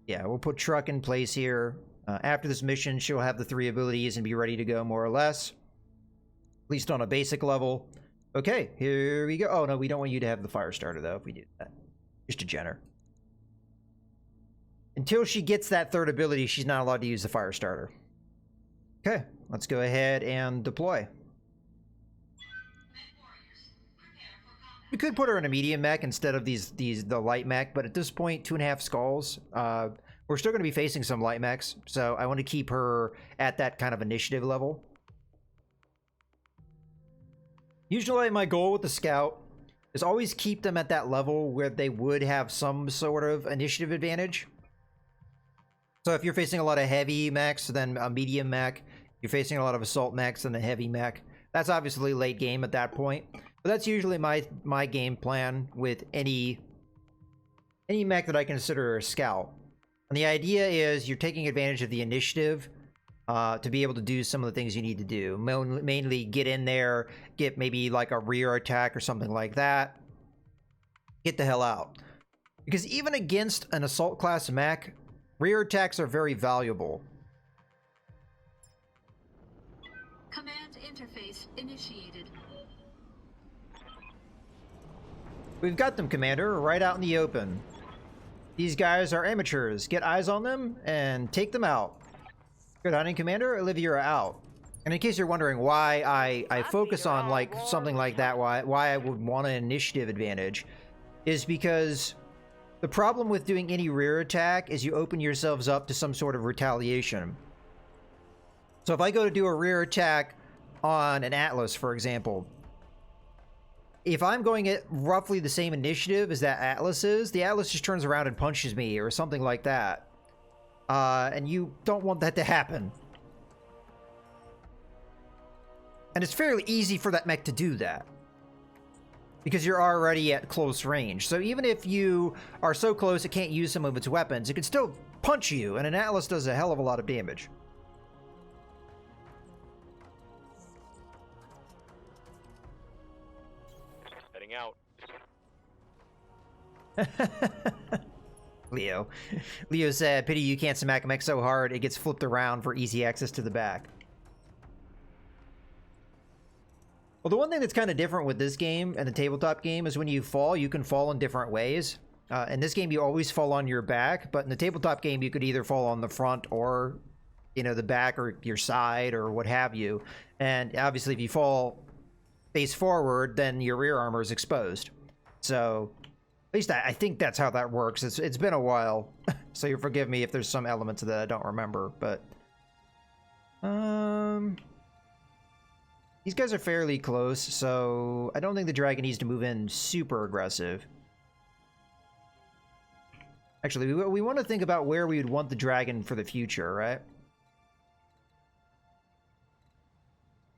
yeah, we'll put Truck in place here. After this mission, she'll have the 3 abilities and be ready to go more or less. At least on a basic level. Okay, here we go. Oh, no, we don't want you to have the fire starter, though, if we do that. Just a Jenner. Until she gets that 3rd ability, she's not allowed to use the fire starter. Okay, let's go ahead and deploy. We could put her in a medium mech instead of the light mech, but at this point, 2.5 skulls. We're still going to be facing some light mechs, so I want to keep her at that kind of initiative level. Usually my goal with the scout is always keep them at that level where they would have some sort of initiative advantage. So if you're facing a lot of heavy mechs, then a medium mech. You're facing a lot of assault mechs, then a heavy mech. That's obviously late game at that point. But that's usually my game plan with any mech that I consider a scout. And the idea is you're taking advantage of the initiative to be able to do some of the things you need to do. Mainly get in there, get maybe like a rear attack or something like that. Get the hell out. Because even against an assault class mech, rear attacks are very valuable. Command interface initiated. We've got them, Commander, right out in the open. These guys are amateurs. Get eyes on them and take them out. Good hunting, Commander. Olivia, you're out. And in case you're wondering why I focus on like something like that, why I would want an initiative advantage, is because the problem with doing any rear attack is you open yourselves up to some sort of retaliation. So if I go to do a rear attack on an Atlas, for example, if I'm going at roughly the same initiative as that Atlas is, the Atlas just turns around and punches me or something like that. And you don't want that to happen. And it's fairly easy for that mech to do that, because you're already at close range. So even if you are so close it can't use some of its weapons, it can still punch you, and an Atlas does a hell of a lot of damage. Heading out. Leo. Leo said, pity you can't smack a mech so hard it gets flipped around for easy access to the back. Well, the one thing that's kind of different with this game and the tabletop game is when you fall, you can fall in different ways. In this game, you always fall on your back, but in the tabletop game, you could either fall on the front or, you know, the back or your side or what have you. And obviously, if you fall face forward, then your rear armor is exposed. So at least I think that's how that works. It's been a while, so you forgive me if there's some elements of that I don't remember, but these guys are fairly close, so I don't think the dragon needs to move in super aggressive. Actually, we want to think about where we would want the dragon for the future, right?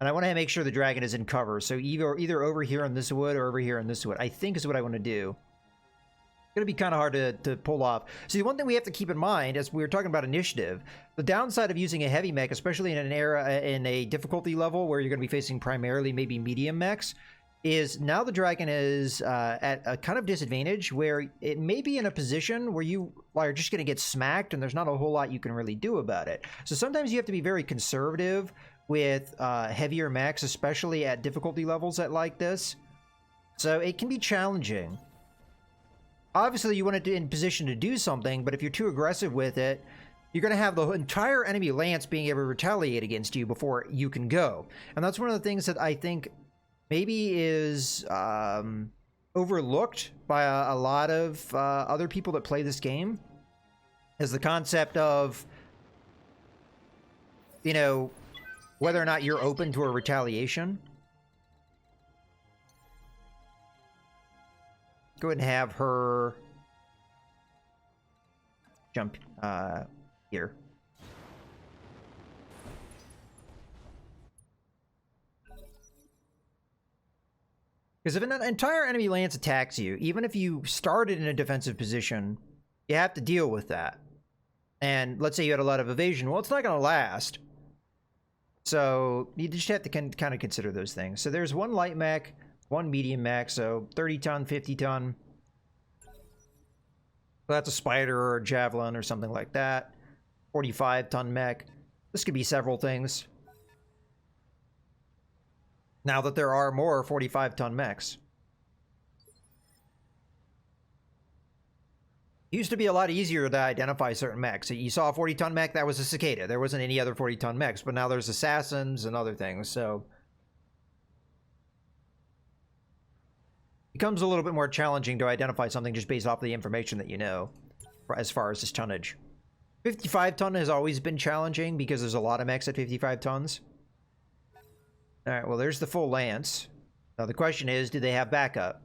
And I want to make sure the dragon is in cover, so either over here in this wood or over here in this wood, I think is what I want to do. It's going to be kind of hard to pull off. So the one thing we have to keep in mind, as we were talking about initiative, the downside of using a heavy mech, especially in in a difficulty level where you're going to be facing primarily maybe medium mechs, is now the dragon is at a kind of disadvantage where it may be in a position where you are just going to get smacked and there's not a whole lot you can really do about it. So sometimes you have to be very conservative with heavier mechs, especially at difficulty levels like this. So it can be challenging. Obviously, you want it in position to do something, but if you're too aggressive with it, you're going to have the entire enemy lance being able to retaliate against you before you can go. And that's one of the things that I think maybe is overlooked by a lot of other people that play this game, is the concept of, you know, whether or not you're open to a retaliation. Go ahead and have her jump here. Because if an entire enemy lance attacks you, even if you started in a defensive position, you have to deal with that. And let's say you had a lot of evasion. Well, it's not going to last. So you just have to kind of consider those things. So there's one light mech, one medium mech, so 30 ton, 50 ton. So that's a spider or a javelin or something like that. 45-ton mech. This could be several things. Now that there are more 45-ton mechs. It used to be a lot easier to identify certain mechs. You saw a 40-ton mech, that was a Cicada. There wasn't any other 40-ton mechs, but now there's assassins and other things, so... It becomes a little bit more challenging to identify something just based off the information that you know, as far as its tonnage. 55-ton has always been challenging because there's a lot of mechs at 55 tons. Alright, well there's the full lance. Now the question is, do they have backup?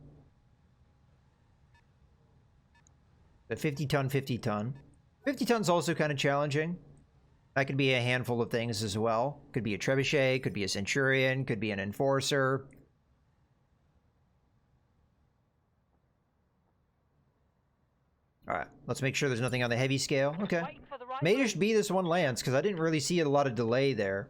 The 50-ton, 50-ton. 50-ton's also kind of challenging. That could be a handful of things as well. Could be a trebuchet, could be a centurion, could be an enforcer. Alright, let's make sure there's nothing on the heavy scale. Okay. May just be this one lance, because I didn't really see a lot of delay there.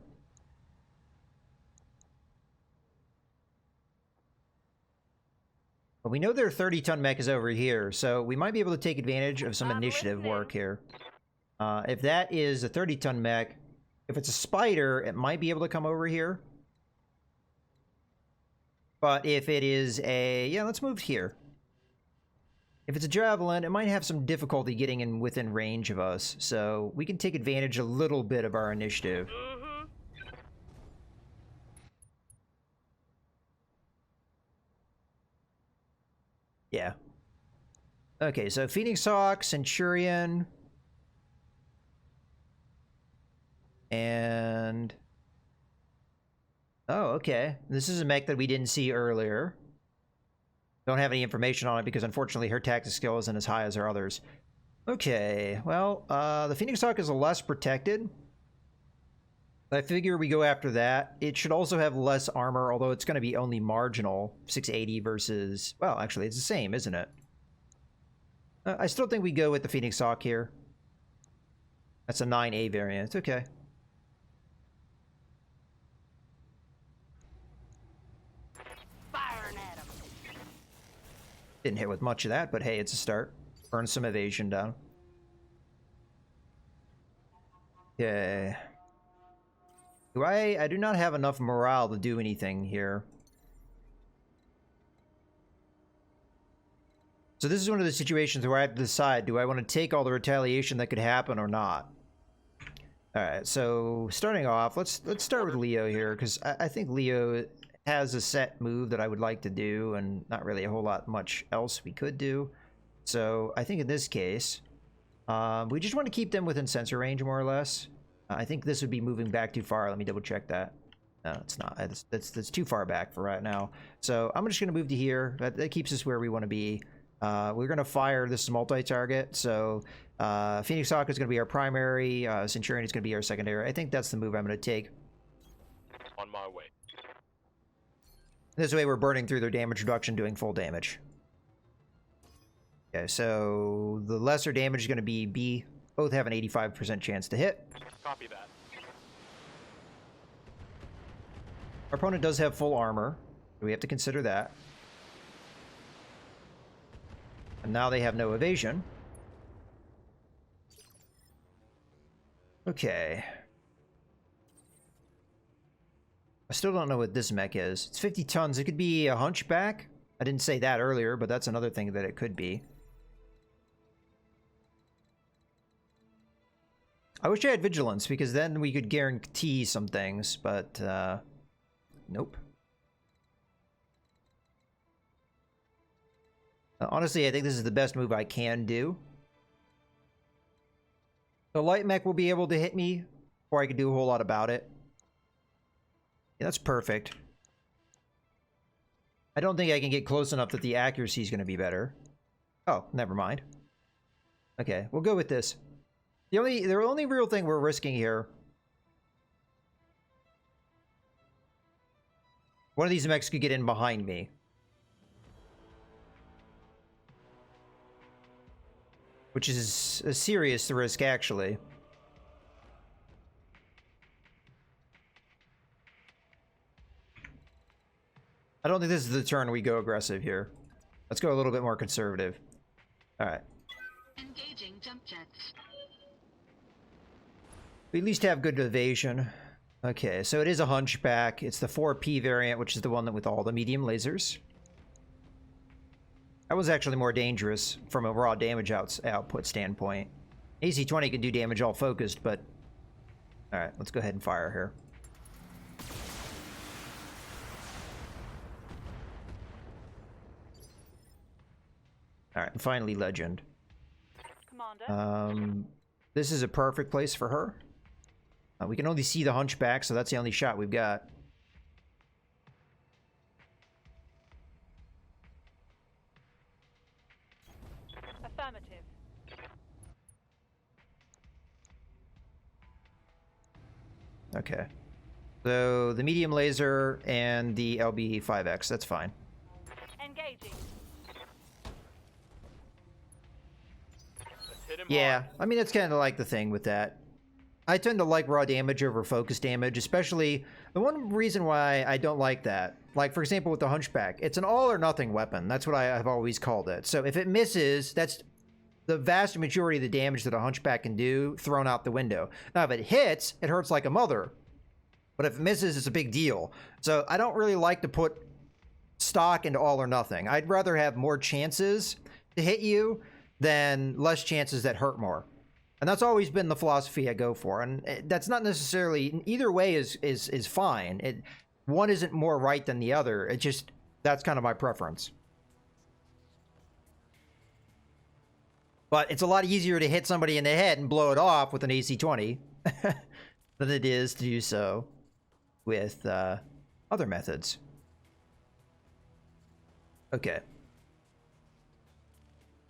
But we know their 30-ton mech is over here, so we might be able to take advantage of some initiative work here. If that is a 30-ton mech, if it's a spider, it might be able to come over here. But if it is a... yeah, let's move here. If it's a javelin, it might have some difficulty getting in within range of us, so we can take advantage a little bit of our initiative. Yeah. Okay, so Phoenix Hawk, Centurion, and... oh, okay. This is a mech that we didn't see earlier. Don't have any information on it because unfortunately her tactic skill isn't as high as our others. Okay, well, the Phoenix Hawk is less protected. I figure we go after that. It should also have less armor, although it's going to be only marginal. 680 versus... well, actually, it's the same, isn't it? I still think we go with the Phoenix Hawk here. That's a 9A variant. Okay. Didn't hit with much of that, but hey, it's a start. Burn some evasion down. Okay. I do not have enough morale to do anything here. So this is one of the situations where I have to decide, do I want to take all the retaliation that could happen or not? Alright, so starting off, let's start with Leo here, because I think Leo has a set move that I would like to do, and not really a whole lot much else we could do. So I think in this case, we just want to keep them within sensor range, more or less. I think this would be moving back too far. Let me double check that. No, it's not. That's too far back for right now. So I'm just going to move to here. That keeps us where we want to be. We're going to fire this multi-target. So Phoenix Hawk is going to be our primary. Centurion is going to be our secondary. I think that's the move I'm going to take. On my way. This way we're burning through their damage reduction, doing full damage. Okay, so the lesser damage is going to be B. Both have an 85% chance to hit. Copy that. Our opponent does have full armor. So we have to consider that. And now they have no evasion. Okay. I still don't know what this mech is. It's 50 tons. It could be a hunchback. I didn't say that earlier, but that's another thing that it could be. I wish I had vigilance, because then we could guarantee some things, but nope. Honestly, I think this is the best move I can do. The light mech will be able to hit me before I can do a whole lot about it. Yeah, that's perfect. I don't think I can get close enough that the accuracy is going to be better. Oh, never mind. Okay, we'll go with this. The only real thing we're risking here... one of these mechs could get in behind me. Which is a serious risk, actually. I don't think this is the turn we go aggressive here. Let's go a little bit more conservative. Alright. Engaging jump jets. We at least have good evasion. Okay, so it is a hunchback. It's the 4P variant, which is the one that with all the medium lasers. That was actually more dangerous from a raw damage output standpoint. AC-20 can do damage all focused, but... Alright, let's go ahead and fire here. Alright, and finally Legend. Commander. This is a perfect place for her. We can only see the hunchback, so that's the only shot we've got. Affirmative. Okay. So the medium laser and the LB5X, that's fine. Engaging. Let's hit him Yeah, hard. I mean, that's kind of like the thing with that. I tend to like raw damage over focus damage, especially the one reason why I don't like that. Like, for example, with the hunchback, it's an all or nothing weapon. That's what I've always called it. So if it misses, that's the vast majority of the damage that a hunchback can do thrown out the window. Now, if it hits, it hurts like a mother. But if it misses, it's a big deal. So I don't really like to put stock into all or nothing. I'd rather have more chances to hit you than less chances that hurt more. And that's always been the philosophy I go for. And that's not necessarily, either way is fine. One isn't more right than the other. It just, that's kind of my preference. But it's a lot easier to hit somebody in the head and blow it off with an AC-20 than it is to do so with other methods. Okay.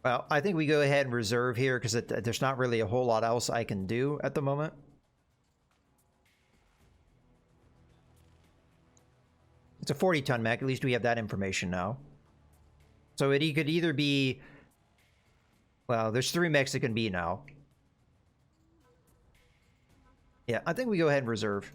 Well, I think we go ahead and reserve here because there's not really a whole lot else I can do at the moment. It's a 40-ton mech. At least we have that information now. So it could either be... Well, there's 3 mechs it can be now. Yeah, I think we go ahead and reserve.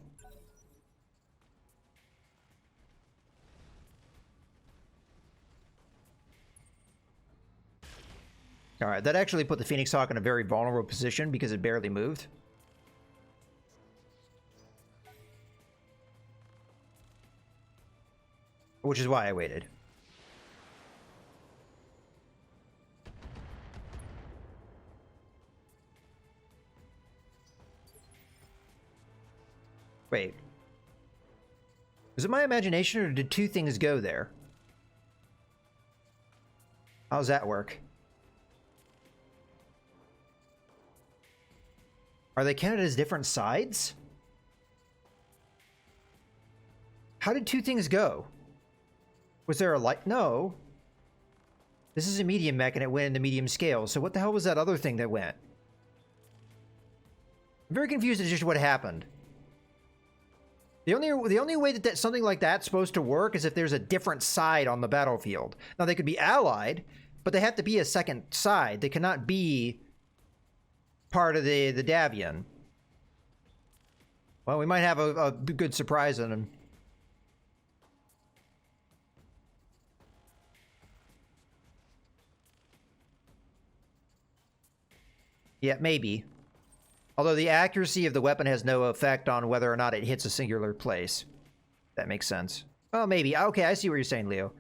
Alright, that actually put the Phoenix Hawk in a very vulnerable position because it barely moved. Which is why I waited. Wait. Was it my imagination or did 2 things go there? How's that work? Are they counted as different sides? How did 2 things go? Was there a light? No. This is a medium mech and it went into medium scale. So what the hell was that other thing that went? I'm very confused as to what happened. The only way that something like that's supposed to work is if there's a different side on the battlefield. Now they could be allied, but they have to be a second side. They cannot be part of the Davian. Well, we might have a good surprise in them. Yeah, maybe. Although the accuracy of the weapon has no effect on whether or not it hits a singular place. That makes sense. Oh, maybe. Okay, I see what you're saying, Leo.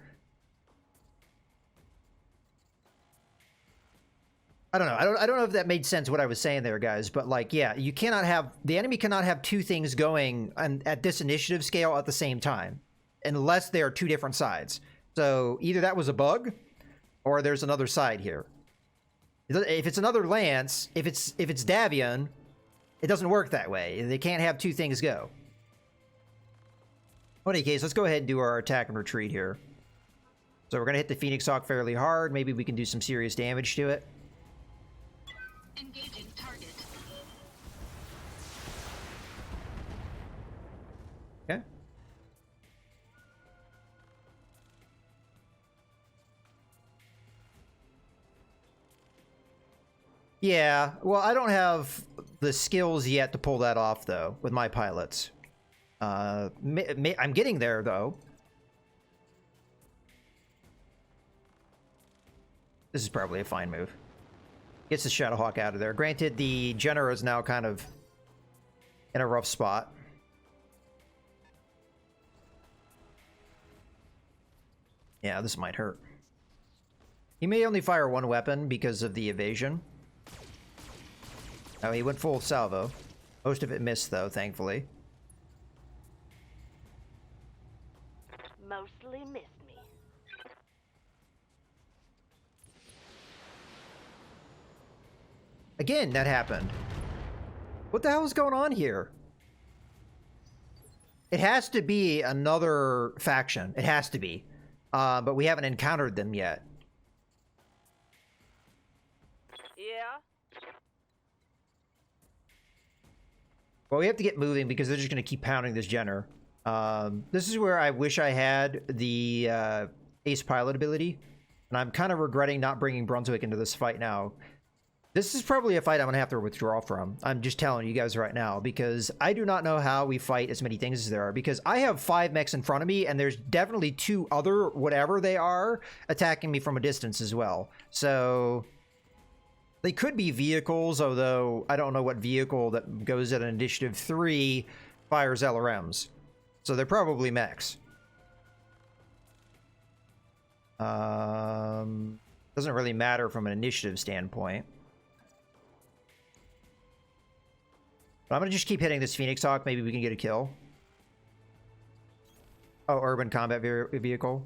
I don't know. I don't know if that made sense what I was saying there, guys. But like, yeah, you cannot have the enemy cannot have 2 things going at this initiative scale at the same time, unless they are 2 different sides. So either that was a bug, or there's another side here. If it's another lance, if it's Davian, it doesn't work that way. They can't have 2 things go. In any case, let's go ahead and do our attack and retreat here. So we're gonna hit the Phoenix Hawk fairly hard. Maybe we can do some serious damage to it. Engaging target. Okay. Yeah, well, I don't have the skills yet to pull that off, though, with my pilots. I'm getting there, though. This is probably a fine move. Gets the Shadowhawk out of there. Granted, the Genera is now kind of in a rough spot. Yeah, this might hurt. He may only fire one weapon because of the evasion. Oh, he went full salvo. Most of it missed, though, thankfully. Mostly missed me. Again, that happened. What the hell is going on here? It has to be another faction. It has to be. But we haven't encountered them yet. Yeah. Well, we have to get moving because they're just going to keep pounding this Jenner. This is where I wish I had the ace pilot ability. And I'm kind of regretting not bringing Brunswick into this fight now. This is probably a fight I'm going to have to withdraw from. I'm just telling you guys right now, because I do not know how we fight as many things as there are, because I have 5 mechs in front of me, and there's definitely 2 other, whatever they are, attacking me from a distance as well. So they could be vehicles, although I don't know what vehicle that goes at an initiative 3 fires LRMs. So they're probably mechs. Doesn't really matter from an initiative standpoint. I'm gonna just keep hitting this Phoenix Hawk. Maybe we can get a kill. Oh, urban combat vehicle.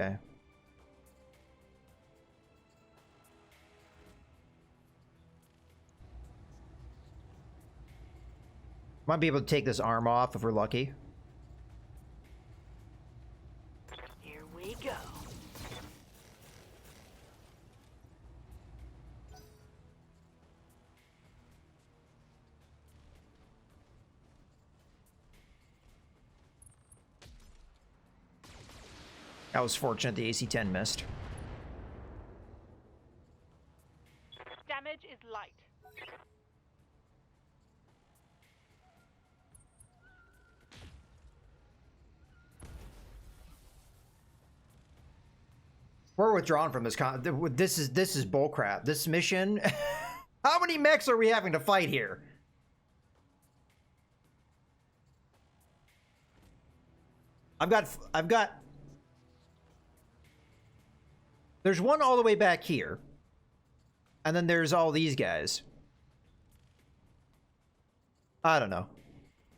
Okay. Might be able to take this arm off if we're lucky. Here we go. I was fortunate the AC-10 missed. Damage is light. We're withdrawn from this this is bullcrap. This mission. How many mechs are we having to fight here? I've got there's one all the way back here. And then there's all these guys. I don't know.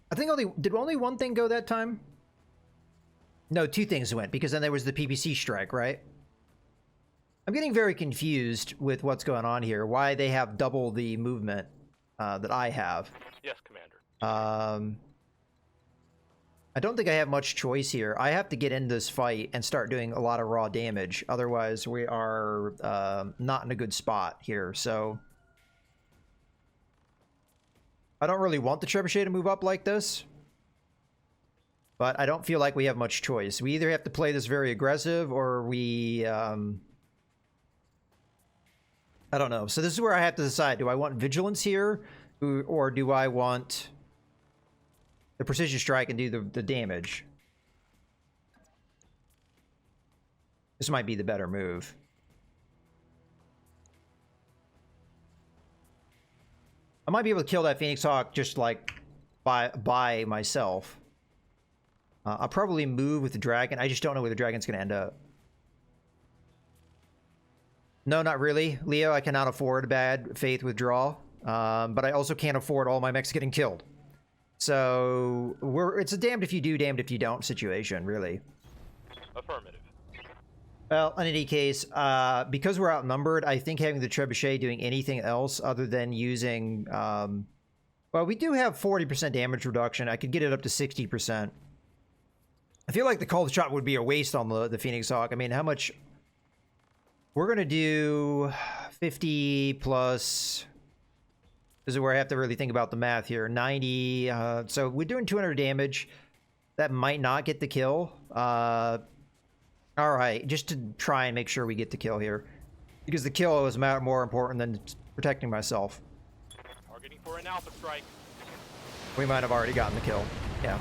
I think did only one thing go that time? No, 2 things went, because then there was the PPC strike, right? I'm getting very confused with what's going on here. Why they have double the movement that I have. Yes, Commander. I don't think I have much choice here. I have to get in this fight and start doing a lot of raw damage. Otherwise, we are not in a good spot here. So I don't really want the Trebuchet to move up like this. But I don't feel like we have much choice. We either have to play this very aggressive or we... I don't know. So this is where I have to decide. Do I want Vigilance here? Or do I want the Precision Strike and do the damage? This might be the better move. I might be able to kill that Phoenix Hawk just like by myself. I'll probably move with the dragon. I just don't know where the dragon's going to end up. No, not really. Leo, I cannot afford bad faith withdrawal. But I also can't afford all my mechs getting killed. So it's a damned if you do, damned if you don't situation, really. Affirmative. Well, in any case, because we're outnumbered, I think having the Trebuchet doing anything else other than using... well, we do have 40% damage reduction. I could get it up to 60%. I feel like the cold shot would be a waste on the Phoenix Hawk. I mean, how much... We're going to do 50 plus... This is where I have to really think about the math here. 90... so we're doing 200 damage. That might not get the kill. Alright, just to try and make sure we get the kill here. Because the kill is more important than protecting myself. Targeting for an alpha strike. We might have already gotten the kill. Yeah.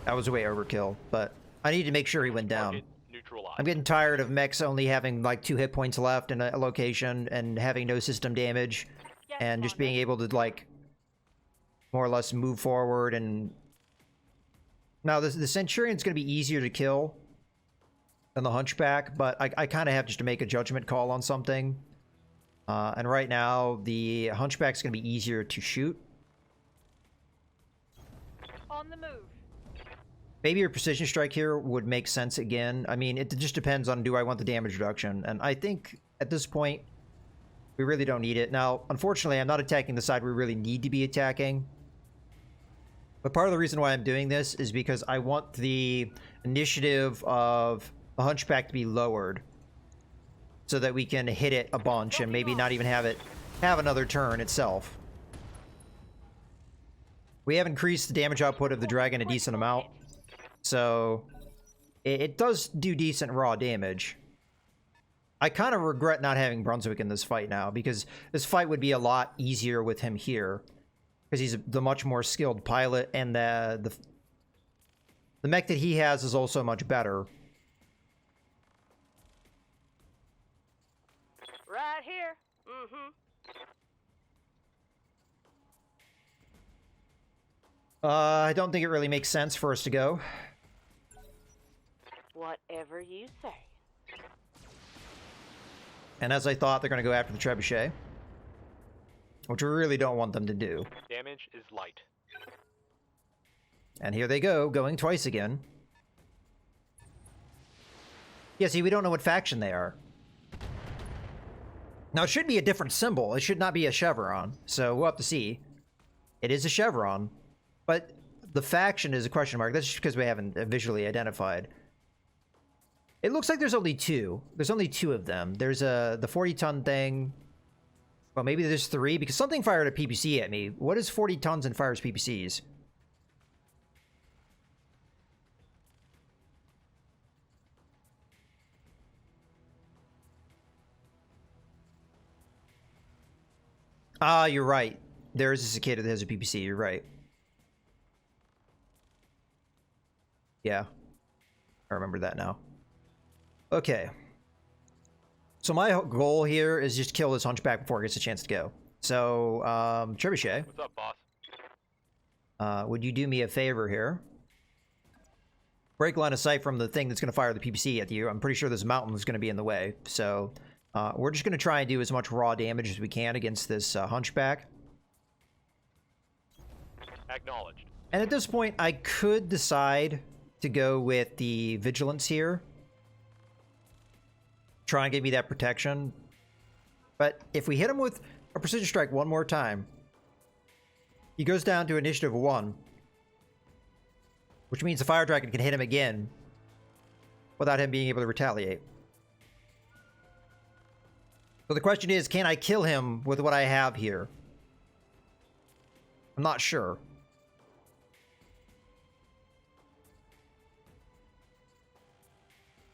That was way overkill, but I need to make sure he went down. Target neutralized. I'm getting tired of mechs only having like 2 hit points left in a location and having no system damage, Yes, and just Commander. being able to like more or less move forward. And now the Centurion's going to be easier to kill than the Hunchback, but I kind of have just to make a judgment call on something. And right now the Hunchback's going to be easier to shoot. On the move. Maybe your precision strike here would make sense again. I mean, it just depends on, do I want the damage reduction? And I think at this point, we really don't need it. Now, unfortunately, I'm not attacking the side we really need to be attacking. But part of the reason why I'm doing this is because I want the initiative of the Hunchback to be lowered, so that we can hit it a bunch and maybe not even have it have another turn itself. We have increased the damage output of the dragon a decent amount, so it does do decent raw damage. I kind of regret not having Brunswick in this fight now, because this fight would be a lot easier with him here, because he's the much more skilled pilot, and the mech that he has is also much better. Right here. Mm-hmm. I don't think it really makes sense for us to go. Whatever you say. And as I thought, they're going to go after the trebuchet, which we really don't want them to do. Damage is light. And here they go, going twice again. Yeah, see, we don't know what faction they are. Now, it should be a different symbol. It should not be a chevron, so we'll have to see. It is a chevron, but the faction is a question mark. That's just because we haven't visually identified. It looks like there's only 2. There's only 2 of them. There's the 40-ton thing. Well, maybe there's 3, because something fired a PPC at me. What is 40 tons and fires PPCs? Ah, you're right. There is a cicada that has a PPC. You're right. Yeah. I remember that now. Okay. So my goal here is just kill this Hunchback before it gets a chance to go. So, Trebuchet. What's up, boss? Would you do me a favor here? Break line of sight from the thing that's going to fire the PPC at you. I'm pretty sure this mountain is going to be in the way. So, we're just going to try and do as much raw damage as we can against this Hunchback. Acknowledged. And at this point, I could decide to go with the Vigilance here. Try and give me that protection. But if we hit him with a Precision Strike one more time, he goes down to Initiative 1. Which means the Fire Dragon can hit him again without him being able to retaliate. So the question is, can I kill him with what I have here? I'm not sure.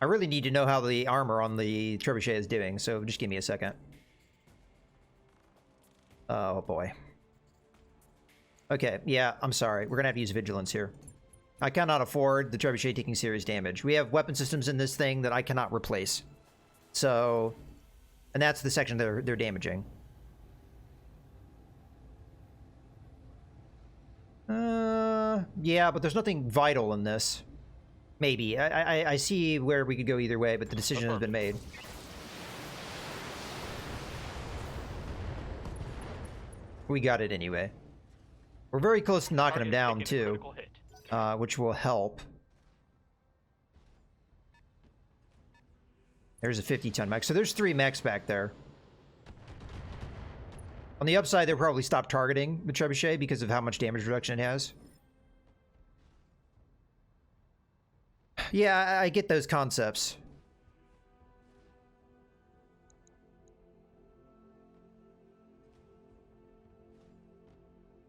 I really need to know how the armor on the trebuchet is doing, so just give me a second. Oh boy. Okay, yeah, I'm sorry. We're gonna have to use Vigilance here. I cannot afford the trebuchet taking serious damage. We have weapon systems in this thing that I cannot replace. So, and that's the section they're damaging. Yeah, but there's nothing vital in this. Maybe. I see where we could go either way, but the decision has been made. We got it anyway. We're very close to knocking him down, too. Which will help. There's a 50-ton mech. So there's 3 mechs back there. On the upside, they'll probably stop targeting the trebuchet because of how much damage reduction it has. Yeah, I get those concepts.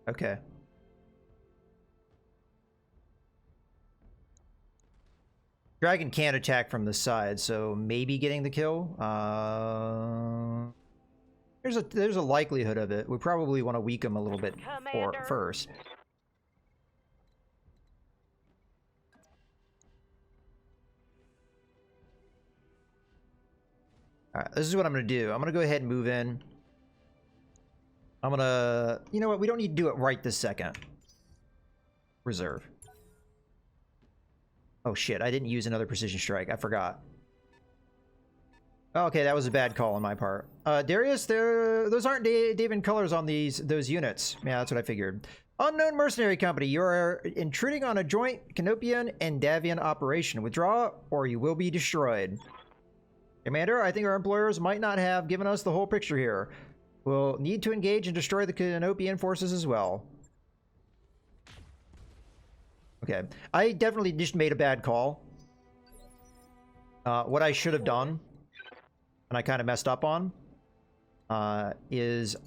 Okay. Dragon can't attack from the side, so maybe getting the kill. There's a likelihood of it. We probably want to weaken him a little bit first. Alright, this is what I'm going to do. I'm going to go ahead and move in. I'm going to... You know what? We don't need to do it right this second. Reserve. Oh shit, I didn't use another precision strike. I forgot. Okay, that was a bad call on my part. Darius, those aren't David colors on those units. Yeah, that's what I figured. Unknown mercenary company, you are intruding on a joint Canopian and Davian operation. Withdraw, or you will be destroyed. Commander, I think our employers might not have given us the whole picture here. We'll need to engage and destroy the Canopian forces as well. Okay, I definitely just made a bad call. What I should have done, and I kind of messed up on, is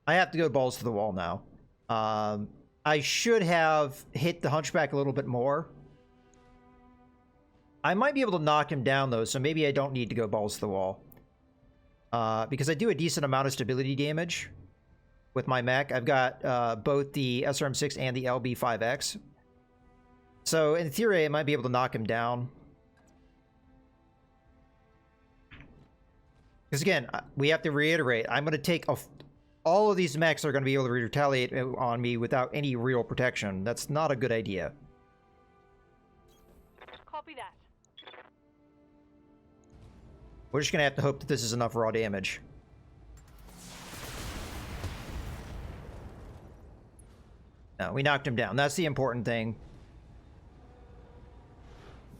I have to go balls to the wall now. I should have hit the Hunchback a little bit more. I might be able to knock him down, though, so maybe I don't need to go balls to the wall. Because I do a decent amount of stability damage with my mech. I've got both the SRM-6 and the LB-5X. So, in theory, I might be able to knock him down. Because, again, we have to reiterate, I'm going to take... all of these mechs are going to be able to retaliate on me without any real protection. That's not a good idea. Copy that. We're just going to have to hope that this is enough raw damage. No, we knocked him down. That's the important thing.